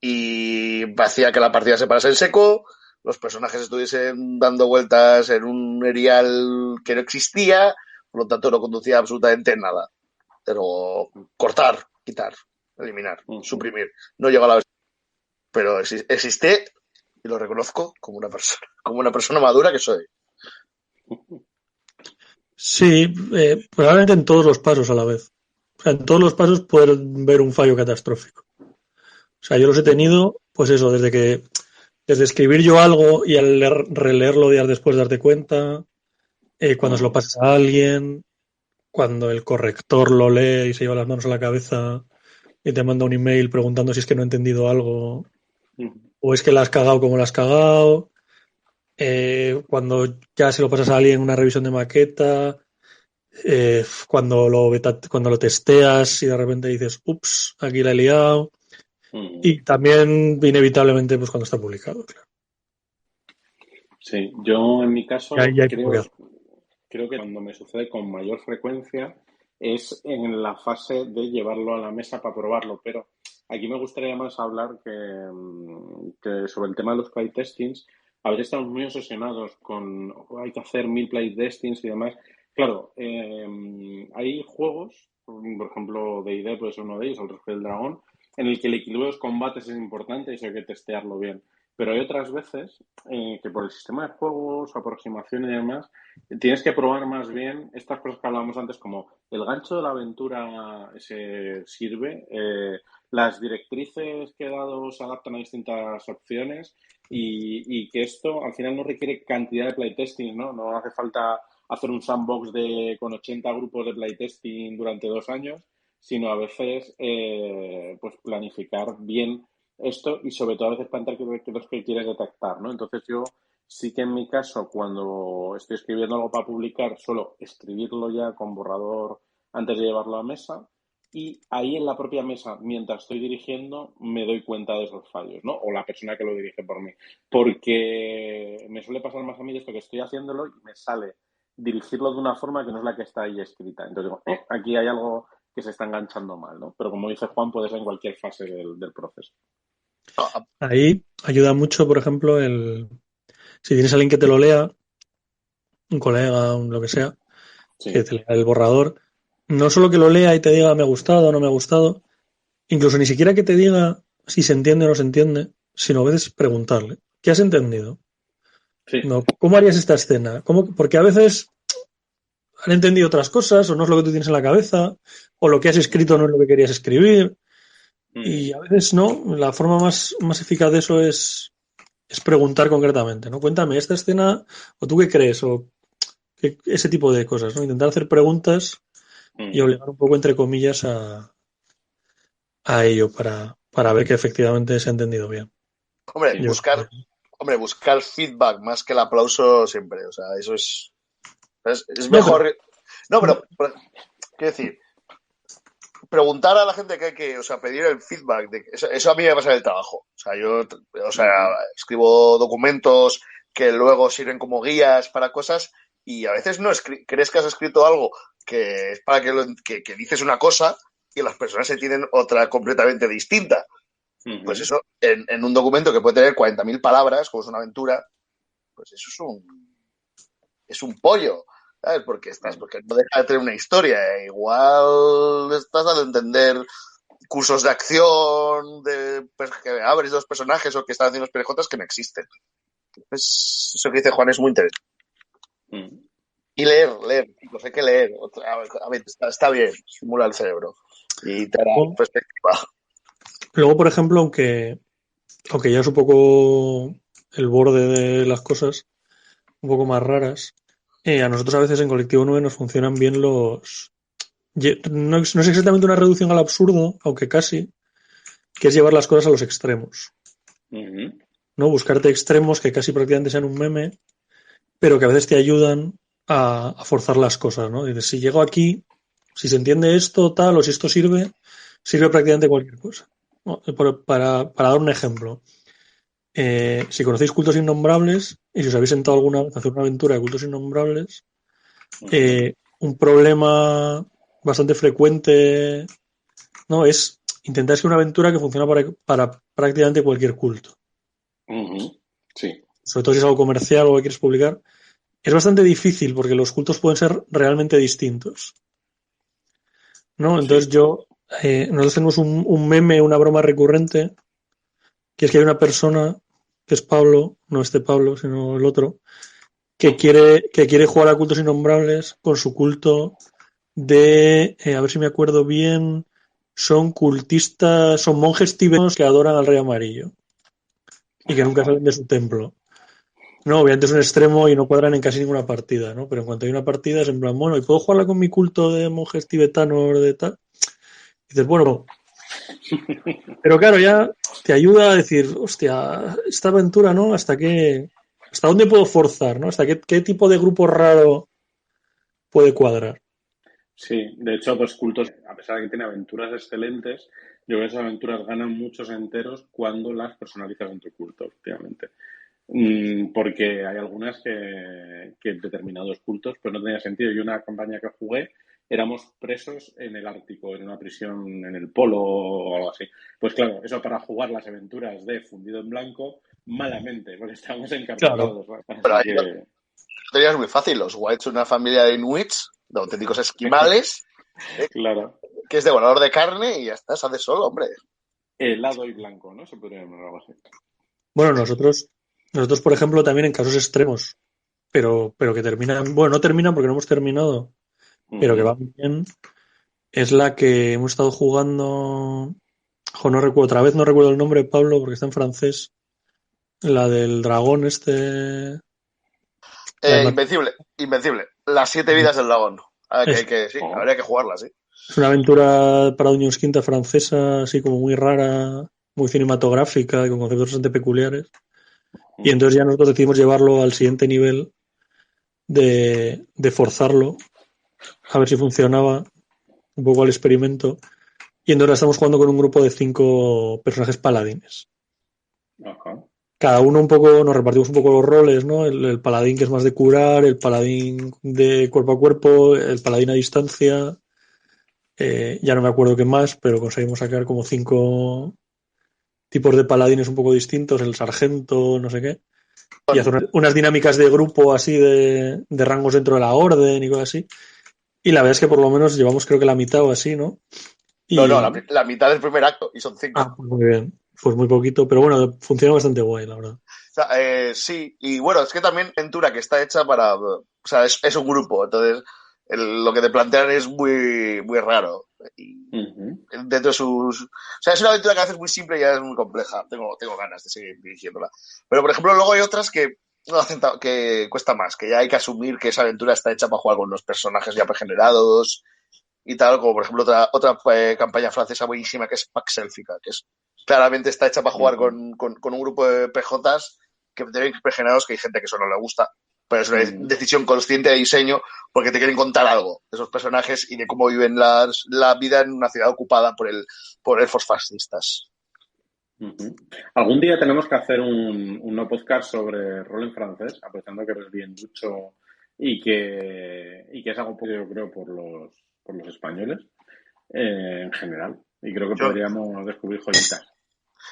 Y hacía que la partida se parase en seco, los personajes estuviesen dando vueltas en un erial que no existía, por lo tanto no conducía absolutamente nada. Pero cortar, quitar, eliminar, Uh-huh. suprimir. No llegó a la versión. Pero existe y lo reconozco como una persona madura que soy. Sí, probablemente en todos los pasos a la vez. O sea, en todos los pasos puedes ver un fallo catastrófico. O sea, yo los he tenido, pues eso, desde escribir yo algo y al releerlo días después darte cuenta, cuando se lo pasas a alguien, cuando el corrector lo lee y se lleva las manos a la cabeza y te manda un email preguntando si es que no he entendido algo Uh-huh. o es que la has cagado como la has cagado, cuando ya se lo pasas a alguien en una revisión de maqueta, cuando lo testeas y de repente dices, ups, aquí la he liado. Uh-huh. Y también, inevitablemente, pues cuando está publicado, claro. Sí, yo en mi Y ahí caso ya hay poco que creo, hacer. creo que cuando me sucede con mayor frecuencia es en la fase de llevarlo a la mesa para probarlo, pero aquí me gustaría más hablar que sobre el tema de los playtestings. A veces estamos muy obsesionados con hay que hacer 1000 playtestings y demás. Claro, hay juegos, por ejemplo, D&D puede ser uno de ellos, el Rescate del Dragón, en el que el equilibrio de los combates es importante y eso hay que testearlo bien. Pero hay otras veces que por el sistema de juegos, su aproximación y demás, tienes que probar más bien estas cosas que hablábamos antes, como el gancho de la aventura se sirve, las directrices que he dado se adaptan a distintas opciones y que esto al final no requiere cantidad de playtesting, ¿no? No hace falta hacer un sandbox con 80 grupos de playtesting durante 2 años, sino a veces pues planificar bien esto y sobre todo a veces plantear qué es lo que quieres detectar, ¿no? Entonces yo sí que en mi caso, cuando estoy escribiendo algo para publicar, suelo escribirlo ya con borrador antes de llevarlo a mesa y ahí en la propia mesa, mientras estoy dirigiendo, me doy cuenta de esos fallos, ¿no? O la persona que lo dirige por mí. Porque me suele pasar más a mí de esto que estoy haciéndolo y me sale dirigirlo de una forma que no es la que está ahí escrita. Entonces digo, aquí hay algo que se está enganchando mal, ¿no? Pero como dice Juan, puede ser en cualquier fase del proceso. Ahí ayuda mucho, por ejemplo, si tienes a alguien que te lo lea, un colega, lo que sea, que Sí. te lea el borrador, no solo que lo lea y te diga me ha gustado o no me ha gustado, incluso ni siquiera que te diga si se entiende o no se entiende, sino a veces preguntarle, ¿qué has entendido? Sí. No, ¿cómo harías esta escena? Porque a veces han entendido otras cosas o no es lo que tú tienes en la cabeza o lo que has escrito no es lo que querías escribir y a veces no, la forma más eficaz de eso es preguntar concretamente, ¿no? Cuéntame esta escena o tú qué crees o ese tipo de cosas, ¿no? Intentar hacer preguntas y obligar un poco entre comillas a ello para ver que efectivamente se ha entendido bien. Hombre, Sí. buscar feedback más que el aplauso siempre. O sea, eso es No, pero mejor. No, pero quiero decir, preguntar a la gente o sea, pedir el feedback. Eso a mí me pasa en el trabajo. O sea, yo escribo documentos que luego sirven como guías para cosas y a veces no crees que has escrito algo que es para que dices una cosa y las personas entienden otra completamente distinta. Pues eso, en un documento que puede tener 40.000 palabras, como es una aventura, pues eso es un pollo, ¿sabes? Porque no deja de tener una historia. Igual estás dando a entender cursos de acción, que abres dos personajes o que están haciendo perejotas que no existen. Entonces, eso que dice Juan es muy interesante. Y leer, chicos, hay que leer. A ver, está bien, estimula el cerebro y te da perspectiva. Luego, por ejemplo, aunque ya es un poco el borde de las cosas, un poco más raras, a nosotros a veces en Colectivo 9 nos funcionan bien los... No es exactamente una reducción al absurdo, aunque casi, que es llevar las cosas a los extremos. ¿No? Buscarte extremos que casi prácticamente sean un meme, pero que a veces te ayudan a forzar las cosas, ¿no? Dices, si llego aquí, si se entiende esto, tal, o si esto sirve prácticamente cualquier cosa. ¿No? Para dar un ejemplo, si conocéis Cultos Innombrables y si os habéis sentado alguna vez a hacer una aventura de Cultos Innombrables, un problema bastante frecuente, ¿no? Es intentar escribir una aventura que funciona para prácticamente cualquier culto. Sí. Sobre todo si es algo comercial o que quieres publicar. Es bastante difícil porque los cultos pueden ser realmente distintos, ¿no? Entonces nosotros tenemos un meme, una broma recurrente, que es que hay una persona, que es Pablo, no este Pablo, sino el otro, que quiere jugar a cultos innombrables con su culto de, a ver si me acuerdo bien, son cultistas, son monjes tibetanos que adoran al rey amarillo y que nunca salen de su templo. No, obviamente es un extremo y no cuadran en casi ninguna partida, ¿no? Pero en cuanto hay una partida es en plan, bueno, ¿y puedo jugarla con mi culto de monjes tibetanos de tal? Y dices, bueno, pero claro, ya te ayuda a decir, hostia, esta aventura, ¿no? ¿Hasta dónde puedo forzar, ¿no? ¿Hasta qué tipo de grupo raro puede cuadrar? Sí, de hecho, pues Cultos, a pesar de que tiene aventuras excelentes, yo creo que esas aventuras ganan muchos enteros cuando las personalizas en tu culto, efectivamente. Porque hay algunas que determinados cultos pues no tenía sentido. Yo una campaña que jugué éramos presos en el Ártico, en una prisión en el Polo o algo así. Pues claro, eso para jugar las aventuras de Fundido en Blanco, malamente, porque estábamos Claro. encarcelados. Pero Así que... es muy fácil. Los Whites son una familia de inuits, de auténticos esquimales, Claro. que es devorador de carne y ya está, se hace solo, hombre. Helado y blanco, ¿no? Se podría llamar algo así. Bueno, nosotros, por ejemplo, también en casos extremos, pero que terminan, bueno, no terminan porque no hemos terminado, pero que van bien, es la que hemos estado jugando, no recuerdo, otra vez no recuerdo el nombre, Pablo, porque está en francés, la del dragón este... Invencible. Las 7 vidas del dragón. Sí, habría que jugarla, sí. Es una aventura para Unions Quinta francesa, así como muy rara, muy cinematográfica y con conceptos bastante peculiares. Y entonces ya nosotros decidimos llevarlo al siguiente nivel de forzarlo, a ver si funcionaba, un poco al experimento. Y entonces la estamos jugando con un grupo de 5 personajes paladines. Ajá. Cada uno un poco, nos repartimos un poco los roles, ¿no? El paladín que es más de curar, el paladín de cuerpo a cuerpo, el paladín a distancia. Ya no me acuerdo qué más, pero conseguimos sacar como 5 tipos de paladines un poco distintos, el sargento, no sé qué. Y hacer unas dinámicas de grupo así de rangos dentro de la orden y cosas así. Y la verdad es que por lo menos llevamos creo que la mitad o así, ¿no? No, Y... la mitad del primer acto, y son 5. Pues muy bien. Pues muy poquito, pero bueno, funciona bastante guay, la verdad. O sea, sí, y bueno, es que también Ventura que está hecha para, o sea, es un grupo, entonces lo que te plantean es muy, muy raro. Y dentro de sus... O sea, es una aventura que a veces es muy simple y ya es muy compleja. Tengo ganas de seguir dirigiéndola. Pero, por ejemplo, luego hay otras que no hacen que cuesta más, que ya hay que asumir que esa aventura está hecha para jugar con los personajes ya pregenerados y tal, como por ejemplo otra campaña francesa buenísima que es Pax Élfica, que es claramente está hecha para jugar con un grupo de PJs que tienen pregenerados, que hay gente que eso no le gusta, pero es una decisión consciente de diseño porque te quieren contar algo de esos personajes y de cómo viven la vida en una ciudad ocupada por elfos fascistas. Algún día tenemos que hacer un no podcast sobre rol en francés, aprovechando que eres bien ducho y que es algo que yo creo por los españoles en general. Y creo que podríamos descubrir joyitas.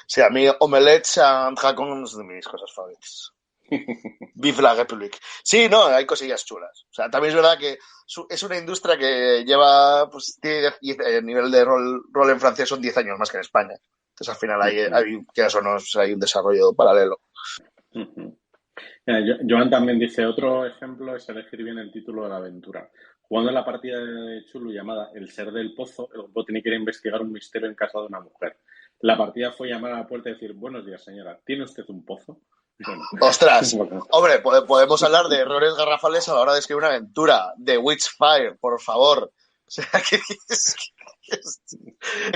Sí, a mí Omelette and Dragons es de mis cosas favoritas. Vive la République. Sí, no, hay cosillas chulas. O sea, también es verdad que es una industria que lleva, pues, el nivel de rol en francés son 10 años más que en España. Entonces, al final hay un desarrollo paralelo. Joan también dice, otro ejemplo es elegir bien el título de la aventura. Jugando en la partida de Chulu llamada El Ser del Pozo, el grupo tiene que ir a investigar un misterio en casa de una mujer. La partida fue llamar a la puerta y decir, buenos días, señora, ¿tiene usted un pozo? Bueno, ¡ostras! Hombre, podemos hablar de errores garrafales a la hora de escribir una aventura. De Witchfire, por favor. O sea, que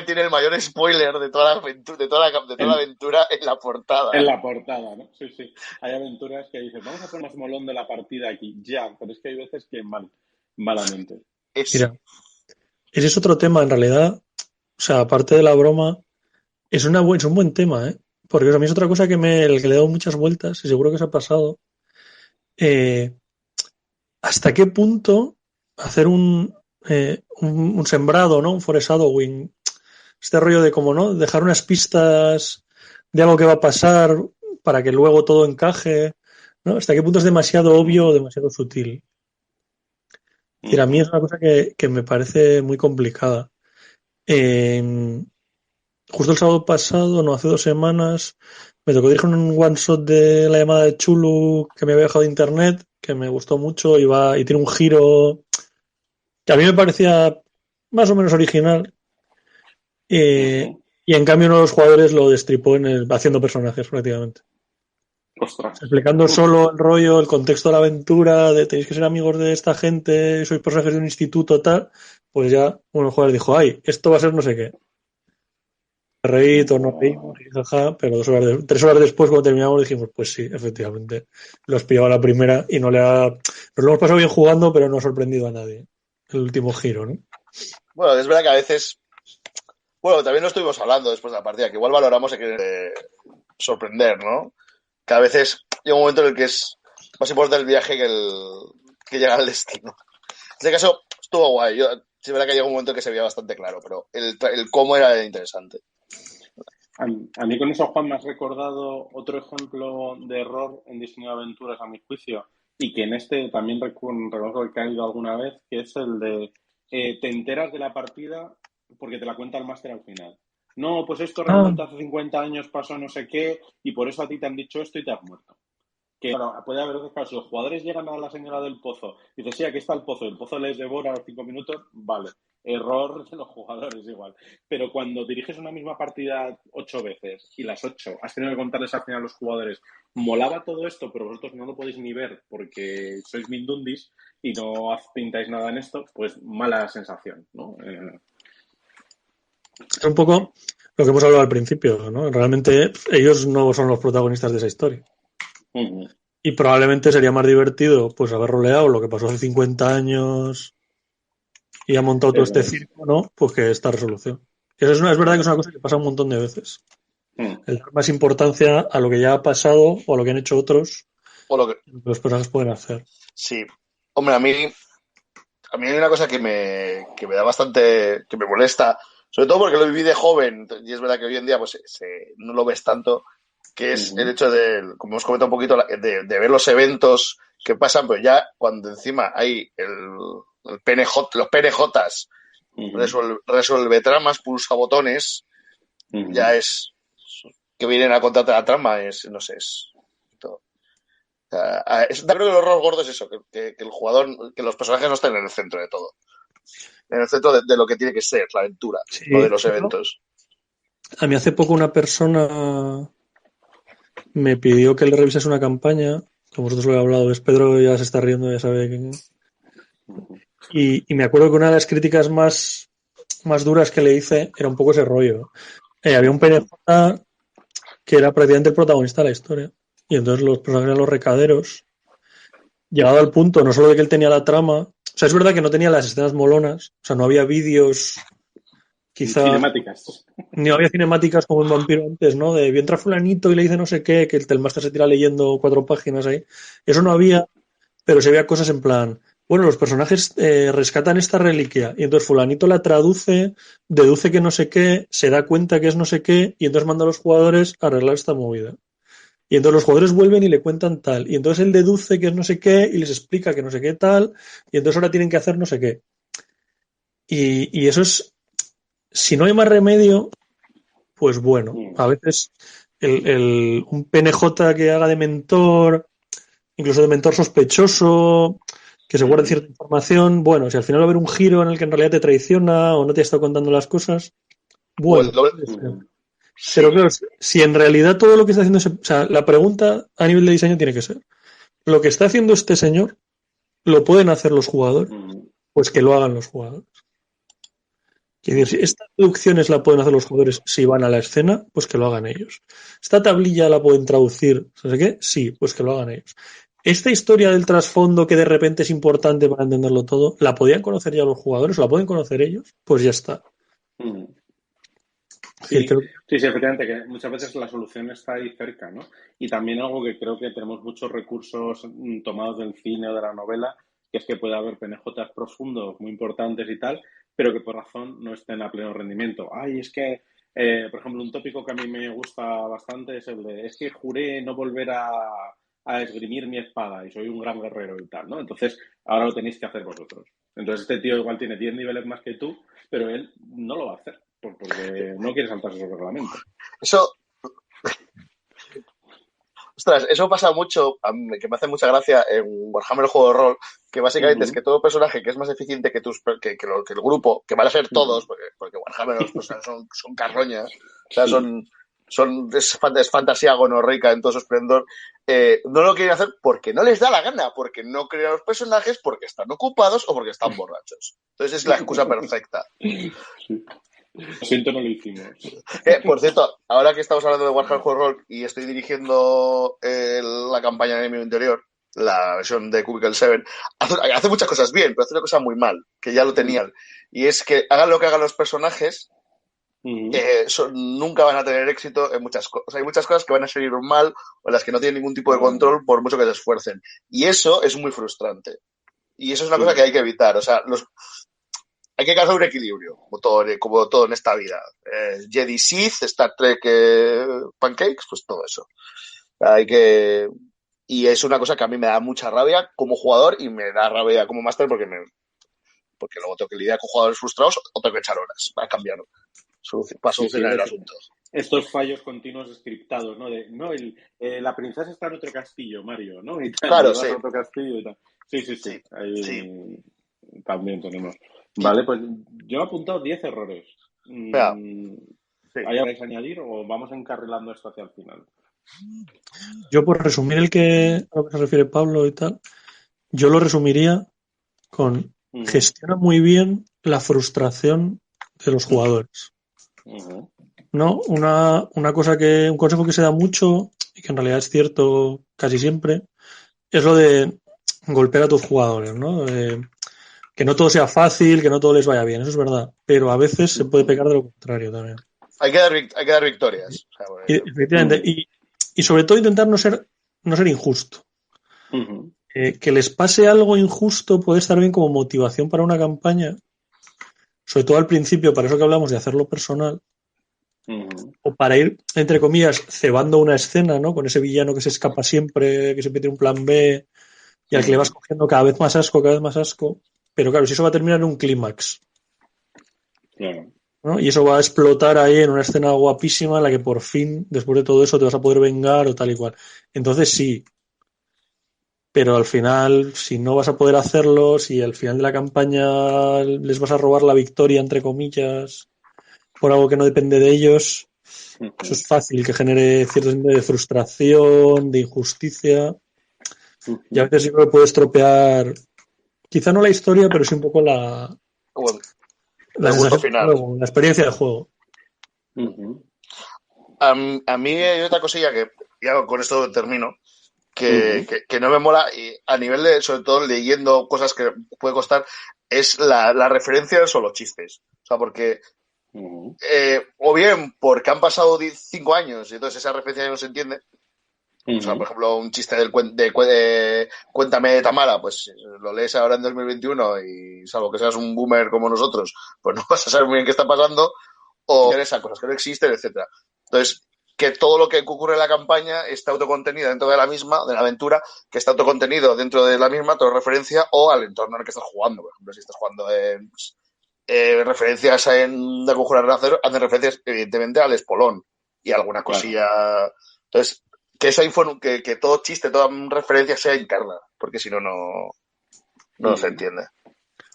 tiene el mayor spoiler de toda la aventura en la portada. En la portada, ¿no? Sí, sí. Hay aventuras que dicen, vamos a hacer más molón de la partida aquí. Ya, pero es que hay veces que malamente. Mira, ese es otro tema, en realidad. O sea, aparte de la broma, es un buen tema, ¿eh? Porque a mí es otra cosa el que le he dado muchas vueltas, y seguro que se ha pasado. ¿Hasta qué punto hacer un sembrado, ¿no? Un foreshadowing. Este rollo de como, ¿no? Dejar unas pistas de algo que va a pasar para que luego todo encaje, ¿no? ¿Hasta qué punto es demasiado obvio o demasiado sutil? Es decir, a mí es una cosa que me parece muy complicada. Justo el sábado pasado, no, hace 2 semanas, me tocó dirigir un one shot de la llamada de Chulu que me había dejado de internet, que me gustó mucho y tiene un giro que a mí me parecía más o menos original. Y en cambio uno de los jugadores lo destripó haciendo personajes prácticamente. Ostras. Explicando solo el rollo, el contexto de la aventura, de tenéis que ser amigos de esta gente, sois personajes de un instituto, tal. Pues ya uno de los jugadores dijo, ay, esto va a ser no sé qué. Reír, nos reímos, jaja, pero 3 horas después, cuando terminamos, dijimos, pues sí, efectivamente, lo has pillado a la primera y nos lo hemos pasado bien jugando, pero no ha sorprendido a nadie. El último giro, ¿no? Bueno, es verdad que a veces... Bueno, también lo estuvimos hablando después de la partida, que igual valoramos el que sorprender, ¿no? Que a veces llega un momento en el que es más importante el viaje que llegar al destino. En este caso, estuvo guay. Sí, es verdad que llegó un momento que se veía bastante claro, pero el cómo era interesante. A mí con eso, Juan, me has recordado otro ejemplo de error en diseño de aventuras, a mi juicio, y que en este también reconozco que ha caído alguna vez, que es el de te enteras de la partida porque te la cuenta el máster al final. No, pues esto realmente hace 50 años pasó no sé qué y por eso a ti te han dicho esto y te has muerto. Que claro, puede haber otros casos. Los jugadores llegan a la señora del pozo y dicen, sí, aquí está el pozo les devora a los 5 minutos, vale. error de los jugadores igual. Pero cuando diriges una misma partida 8 veces y las 8 has tenido que contarles al final a los jugadores, molaba todo esto, pero vosotros no lo podéis ni ver porque sois mindundis y no pintáis nada en esto, pues mala sensación, ¿no? Es un poco lo que hemos hablado al principio, ¿no? Realmente ellos no son los protagonistas de esa historia. Uh-huh. Y probablemente sería más divertido pues haber roleado lo que pasó hace 50 años y ha montado todo este circo, ¿no? Pues que esta resolución. Eso es verdad que es una cosa que pasa un montón de veces. El dar más importancia a lo que ya ha pasado o a lo que han hecho otros o lo que los personajes pueden hacer. Sí. Hombre, a mí hay una cosa que me da bastante, que me molesta, sobre todo porque lo viví de joven, y es verdad que hoy en día pues no lo ves tanto, que es el hecho de, como hemos comentado un poquito, de ver los eventos que pasan, pero ya cuando encima hay el PNJ, los PNJs, resuelve tramas, pulsa botones, ya es que vienen a contarte la trama, no sé, es todo. Creo que el horror gordo es eso, que el jugador, que los personajes no estén en el centro de todo. En el centro de lo que tiene que ser la aventura, Sí, no de los eventos. A mí hace poco una persona me pidió que le revisase una campaña, como vosotros lo he hablado, es Pedro ya se está riendo, ya sabe que... Y me acuerdo que una de las críticas más duras que le hice era un poco ese rollo. Había un PNJ que era prácticamente el protagonista de la historia. Y entonces los personajes eran los recaderos. Llegado al punto, no solo de que él tenía la trama, o sea, es verdad que no tenía las escenas molonas, o sea, no había vídeos, quizá... Cinemáticas. Ni había cinemáticas como en Vampiro antes, ¿no? De entra fulanito y le dice no sé qué, que el máster se tira leyendo 4 páginas ahí. Eso no había, pero se veía cosas en plan, bueno, los personajes rescatan esta reliquia y entonces fulanito la traduce, deduce que no sé qué, se da cuenta que es no sé qué y entonces manda a los jugadores a arreglar esta movida. Y entonces los jugadores vuelven y le cuentan tal. Y entonces él deduce que es no sé qué y les explica que no sé qué tal. Y entonces ahora tienen que hacer no sé qué. Y eso es, si no hay más remedio, pues bueno, a veces un PNJ que haga de mentor, incluso de mentor sospechoso, que se guarde cierta información, bueno, si al final va a haber un giro en el que en realidad te traiciona o no te está contando las cosas, bueno. Pero claro, si en realidad todo lo que está haciendo, o sea, la pregunta a nivel de diseño tiene que ser, ¿lo que está haciendo este señor lo pueden hacer los jugadores? Pues que lo hagan los jugadores. Quiero decir, si estas deducciones la pueden hacer los jugadores si van a la escena, pues que lo hagan ellos. ¿Esta tablilla la pueden traducir? ¿No sé qué? Sí, pues que lo hagan ellos. Esta historia del trasfondo que de repente es importante para entenderlo todo, ¿la podían conocer ya los jugadores? ¿O la pueden conocer ellos? Pues ya está. Sí, sí, efectivamente, que muchas veces la solución está ahí cerca, ¿no? Y también algo que creo que tenemos muchos recursos tomados del cine o de la novela, que es que puede haber PNJs profundos muy importantes y tal, pero que por razón no estén a pleno rendimiento. Ay, es que, por ejemplo, un tópico que a mí me gusta bastante es el de, es que juré no volver a esgrimir mi espada y soy un gran guerrero y tal, ¿no? Entonces, ahora lo tenéis que hacer vosotros. Entonces, este tío igual tiene 10 niveles más que tú, pero él no lo va a hacer. Porque no quiere saltarse esos reglamentos. Eso. Ostras, eso pasa mucho, que me hace mucha gracia en Warhammer el juego de rol, que básicamente es que todo personaje que es más eficiente que el grupo, que van a ser todos, porque Warhammer los personajes son carroñas, o sea, es fantasía gonorreica en todo su esplendor, no lo quieren hacer porque no les da la gana, porque no crean los personajes, porque están ocupados o porque están borrachos. Entonces es la excusa perfecta. Lo siento, no lo hicimos. Por cierto, ahora que estamos hablando de Warhammer Juego Roll y estoy dirigiendo la campaña de Enemigo Interior, la versión de Cubicle 7, hace muchas cosas bien, pero hace una cosa muy mal, que ya lo tenían. Y es que hagan lo que hagan los personajes, nunca van a tener éxito en muchas cosas. O sea, hay muchas cosas que van a salir mal o en las que no tienen ningún tipo de control por mucho que se esfuercen. Y eso es muy frustrante. Y eso es una cosa que hay que evitar. O sea, hay que alcanzar un equilibrio, como todo en esta vida. Jedi Sith, Star Trek, Pancakes, pues todo eso. Y es una cosa que a mí me da mucha rabia como jugador y me da rabia como máster porque luego tengo que lidiar con jugadores frustrados o tengo que echar horas para cambiar, para solucionar el asunto. Estos fallos continuos scriptados, ¿no? La princesa está en otro castillo, Mario, ¿no? Y tal, claro, y vas sí. a otro castillo y tal. Sí. Ahí también tenemos. Vale, pues yo he apuntado 10 errores. Venga, sí. ¿Hay algo que añadir o vamos encarrilando esto hacia el final? Yo, por resumir a lo que se refiere Pablo y tal, yo lo resumiría con gestiona muy bien la frustración de los jugadores. ¿No? Un consejo que se da mucho y que en realidad es cierto casi siempre, es lo de golpear a tus jugadores, ¿no? Que no todo sea fácil, que no todo les vaya bien, eso es verdad, pero a veces se puede pecar de lo contrario también. Hay que dar victorias. O sea, efectivamente, y sobre todo intentar no ser injusto. Que les pase algo injusto puede estar bien como motivación para una campaña, sobre todo al principio, para eso que hablamos de hacerlo personal, o para ir, entre comillas, cebando una escena, ¿no? Con ese villano que se escapa siempre, que siempre tiene un plan B y al que le vas cogiendo cada vez más asco. Pero claro, si eso va a terminar en un clímax. Claro. ¿No? Y eso va a explotar ahí en una escena guapísima en la que por fin, después de todo eso, te vas a poder vengar o tal y cual. Entonces sí. Pero al final, si no vas a poder hacerlo, si al final de la campaña les vas a robar la victoria, entre comillas, por algo que no depende de ellos, eso es fácil que genere cierto sentido de frustración, de injusticia. Y a veces yo creo que puede estropear, quizá no la historia, pero sí un poco la sensación final. del juego, la experiencia del juego. A mí hay otra cosilla que, ya con esto termino, que no me mola, y a nivel de, sobre todo leyendo cosas que puede costar, es la referencia de solo chistes. O sea, porque o bien porque han pasado 5 años y entonces esa referencia ya no se entiende. O sea, por ejemplo, un chiste de Cuéntame de Tamara, pues lo lees ahora en 2021 y salvo que seas un boomer como nosotros, pues no vas a saber muy bien qué está pasando, o interesan cosas que no existen, etcétera. Entonces, que todo lo que ocurre en la campaña está autocontenido dentro de la misma, de la aventura, que está autocontenido dentro de la misma, todo referencia, o al entorno en el que estás jugando. Por ejemplo, si estás jugando referencias de Conjurar Acero, hacen referencias evidentemente al espolón y alguna cosilla. Claro. Entonces, que esa info, que todo chiste, toda referencia sea interna, porque si no, no se entiende.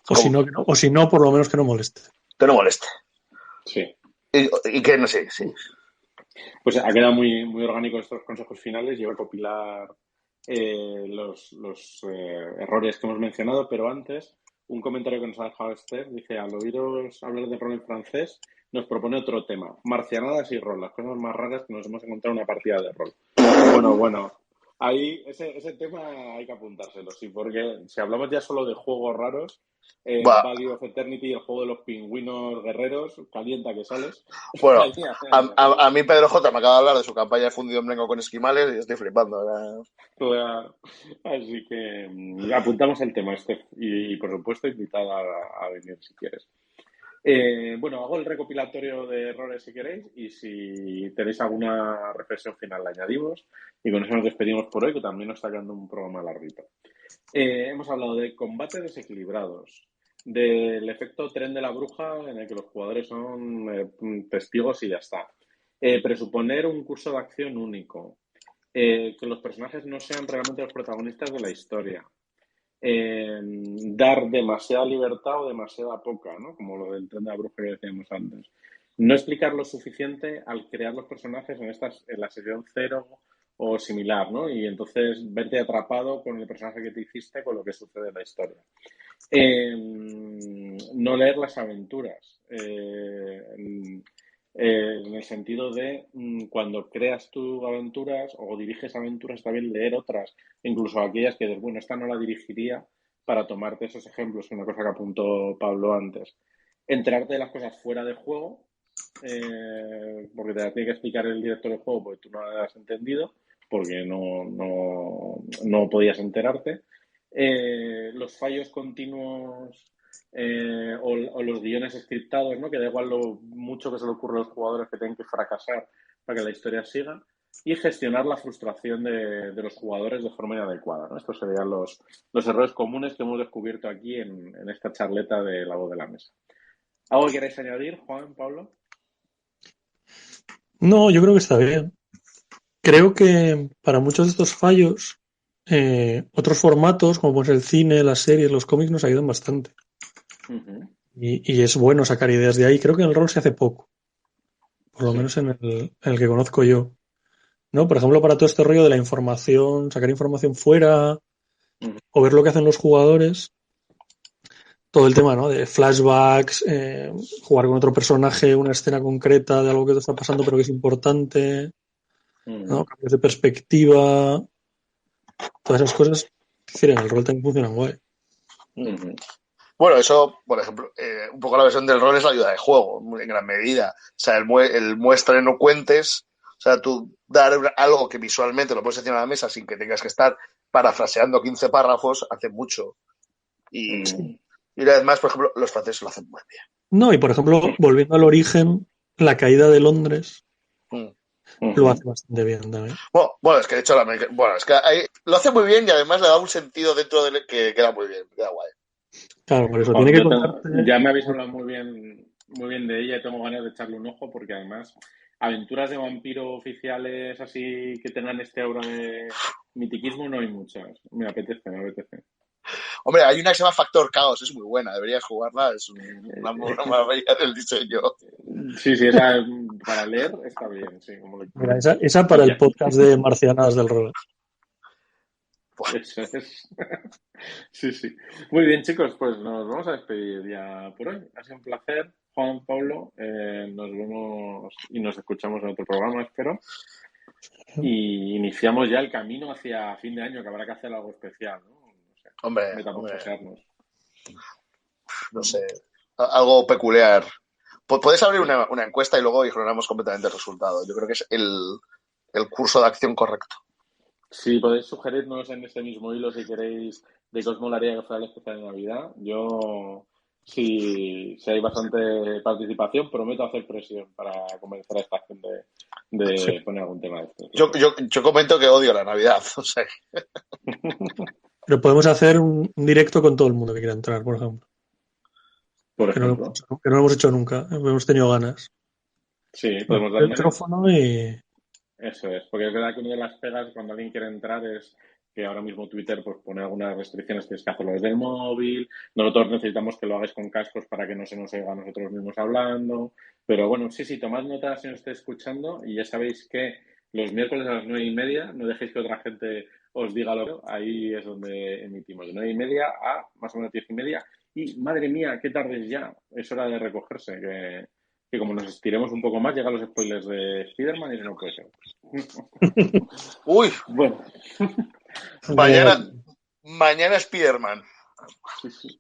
O si no, por lo menos que no moleste. Que no moleste. Sí. Y que no sé, sí. Pues ha quedado muy, muy orgánico estos consejos finales y recopilar los errores que hemos mencionado, pero antes, un comentario que nos ha dejado Esther, dice, al oíros hablar de rol en francés, nos propone otro tema, marcianadas y rol, las cosas más raras que nos hemos encontrado en una partida de rol. Bueno, ahí ese tema hay que apuntárselo, sí, porque si hablamos ya solo de juegos raros, Value of Eternity, el juego de los pingüinos guerreros, calienta que sales. Bueno, a mí Pedro J me acaba de hablar de su campaña de fundido en blanco con esquimales y estoy flipando. Claro. Así que apuntamos el tema, Steph, y por supuesto invitada a venir si quieres. Bueno, hago el recopilatorio de errores si queréis y si tenéis alguna reflexión final la añadimos y con eso nos despedimos por hoy, que también nos está quedando un programa larguito. Hemos hablado de combates desequilibrados, del efecto tren de la bruja en el que los jugadores son testigos y ya está. Presuponer un curso de acción único, que los personajes no sean realmente los protagonistas de la historia. Dar demasiada libertad o demasiada poca, ¿no? Como lo del tren de la bruja que decíamos antes. No explicar lo suficiente al crear los personajes en la sesión 0 o similar, ¿no? Y entonces verte atrapado con el personaje que te hiciste con lo que sucede en la historia. No leer las aventuras. En el sentido de cuando creas tus aventuras o diriges aventuras, también leer otras, incluso aquellas que, bueno, esta no la dirigiría, para tomarte esos ejemplos, una cosa que apuntó Pablo antes. Enterarte de las cosas fuera de juego, porque te la tiene que explicar el director del juego porque tú no la has entendido, porque no podías enterarte. Los fallos continuos o los guiones scriptados, ¿no? Que da igual lo mucho que se le ocurre a los jugadores que tienen que fracasar para que la historia siga, y gestionar la frustración de los jugadores de forma inadecuada, ¿no? Estos serían los errores comunes que hemos descubierto aquí en esta charleta de La Voz de la Mesa. ¿Algo que queráis añadir, Juan, Pablo? No, yo creo que está bien. Creo que para muchos de estos fallos, otros formatos, como pues el cine, las series, los cómics, nos ayudan bastante. y es bueno sacar ideas de ahí. Creo que en el rol se hace poco, por lo menos en el que conozco yo, ¿no? Por ejemplo, para todo este rollo de la información, sacar información fuera o ver lo que hacen los jugadores, todo el tema, ¿no? De flashbacks, jugar con otro personaje, una escena concreta de algo que te está pasando pero que es importante, ¿no? Cambios de perspectiva, todas esas cosas, en el rol también funcionan guay. Bueno, eso, por ejemplo, un poco la versión del rol es la ayuda de juego, en gran medida. O sea, el muestra y no cuentes, o sea, tú dar algo que visualmente lo puedes encima de la mesa sin que tengas que estar parafraseando 15 párrafos, hace mucho. Y además, por ejemplo, los franceses lo hacen muy bien. No, y por ejemplo, volviendo al origen, la caída de Londres lo hace bastante bien también. Bueno, es que de hecho, es que lo hace muy bien y además le da un sentido dentro de él que queda muy bien, queda guay. Claro, por eso tiene que contarte... Ya me habéis hablado muy bien de ella y tengo ganas de echarle un ojo porque además aventuras de vampiro oficiales así que tengan este aura de mitiquismo no hay muchas. Me apetece. Hombre, hay una que se llama Factor Chaos, es muy buena, deberías jugarla, es una maravilla del diseño. Sí, esa para leer está bien, sí. Mira, esa para el podcast de Marcianas del Rol. Eso es. Sí. Muy bien, chicos, pues nos vamos a despedir ya por hoy. Ha sido un placer, Juan Pablo. Nos vemos y nos escuchamos en otro programa, espero. Y iniciamos ya el camino hacia fin de año, que habrá que hacer algo especial, ¿no? Hombre. No sé, algo peculiar. Puedes abrir una encuesta y luego ignoramos completamente el resultado. Yo creo que es el curso de acción correcto. Sí, podéis sugerirnos en este mismo hilo si queréis de qué os molaría que fuera el especial de Navidad. Yo, si hay bastante participación, prometo hacer presión para convencer a esta gente de poner algún tema de esto. Yo comento que odio la Navidad, o sea. Pero podemos hacer un directo con todo el mundo que quiera entrar, por ejemplo. Por ejemplo. Que no lo hemos hecho nunca, hemos tenido ganas. Sí, podemos dar el micrófono y... Eso es, porque es verdad que una de las pegas cuando alguien quiere entrar es que ahora mismo Twitter pues pone algunas restricciones, tienes que hacerlo desde el móvil, nosotros necesitamos que lo hagáis con cascos para que no se nos oiga a nosotros mismos hablando, pero bueno, sí, tomad nota si nos estáis escuchando y ya sabéis que los miércoles a las 9:30, no dejéis que otra gente os diga lo que ahí es donde emitimos, de 9:30 a más o menos 10:30 y madre mía, qué tarde es ya, es hora de recogerse, que como nos estiremos un poco más, llegan los spoilers de Spider-Man y eso no puede ser. Uy, bueno. Mañana Spider-Man. Sí.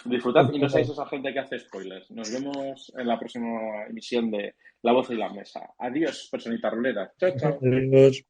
Disfrutad y no seáis esa gente que hace spoilers. Nos vemos en la próxima emisión de La Voz y la Mesa. Adiós, personita rolera. Chao. Adiós.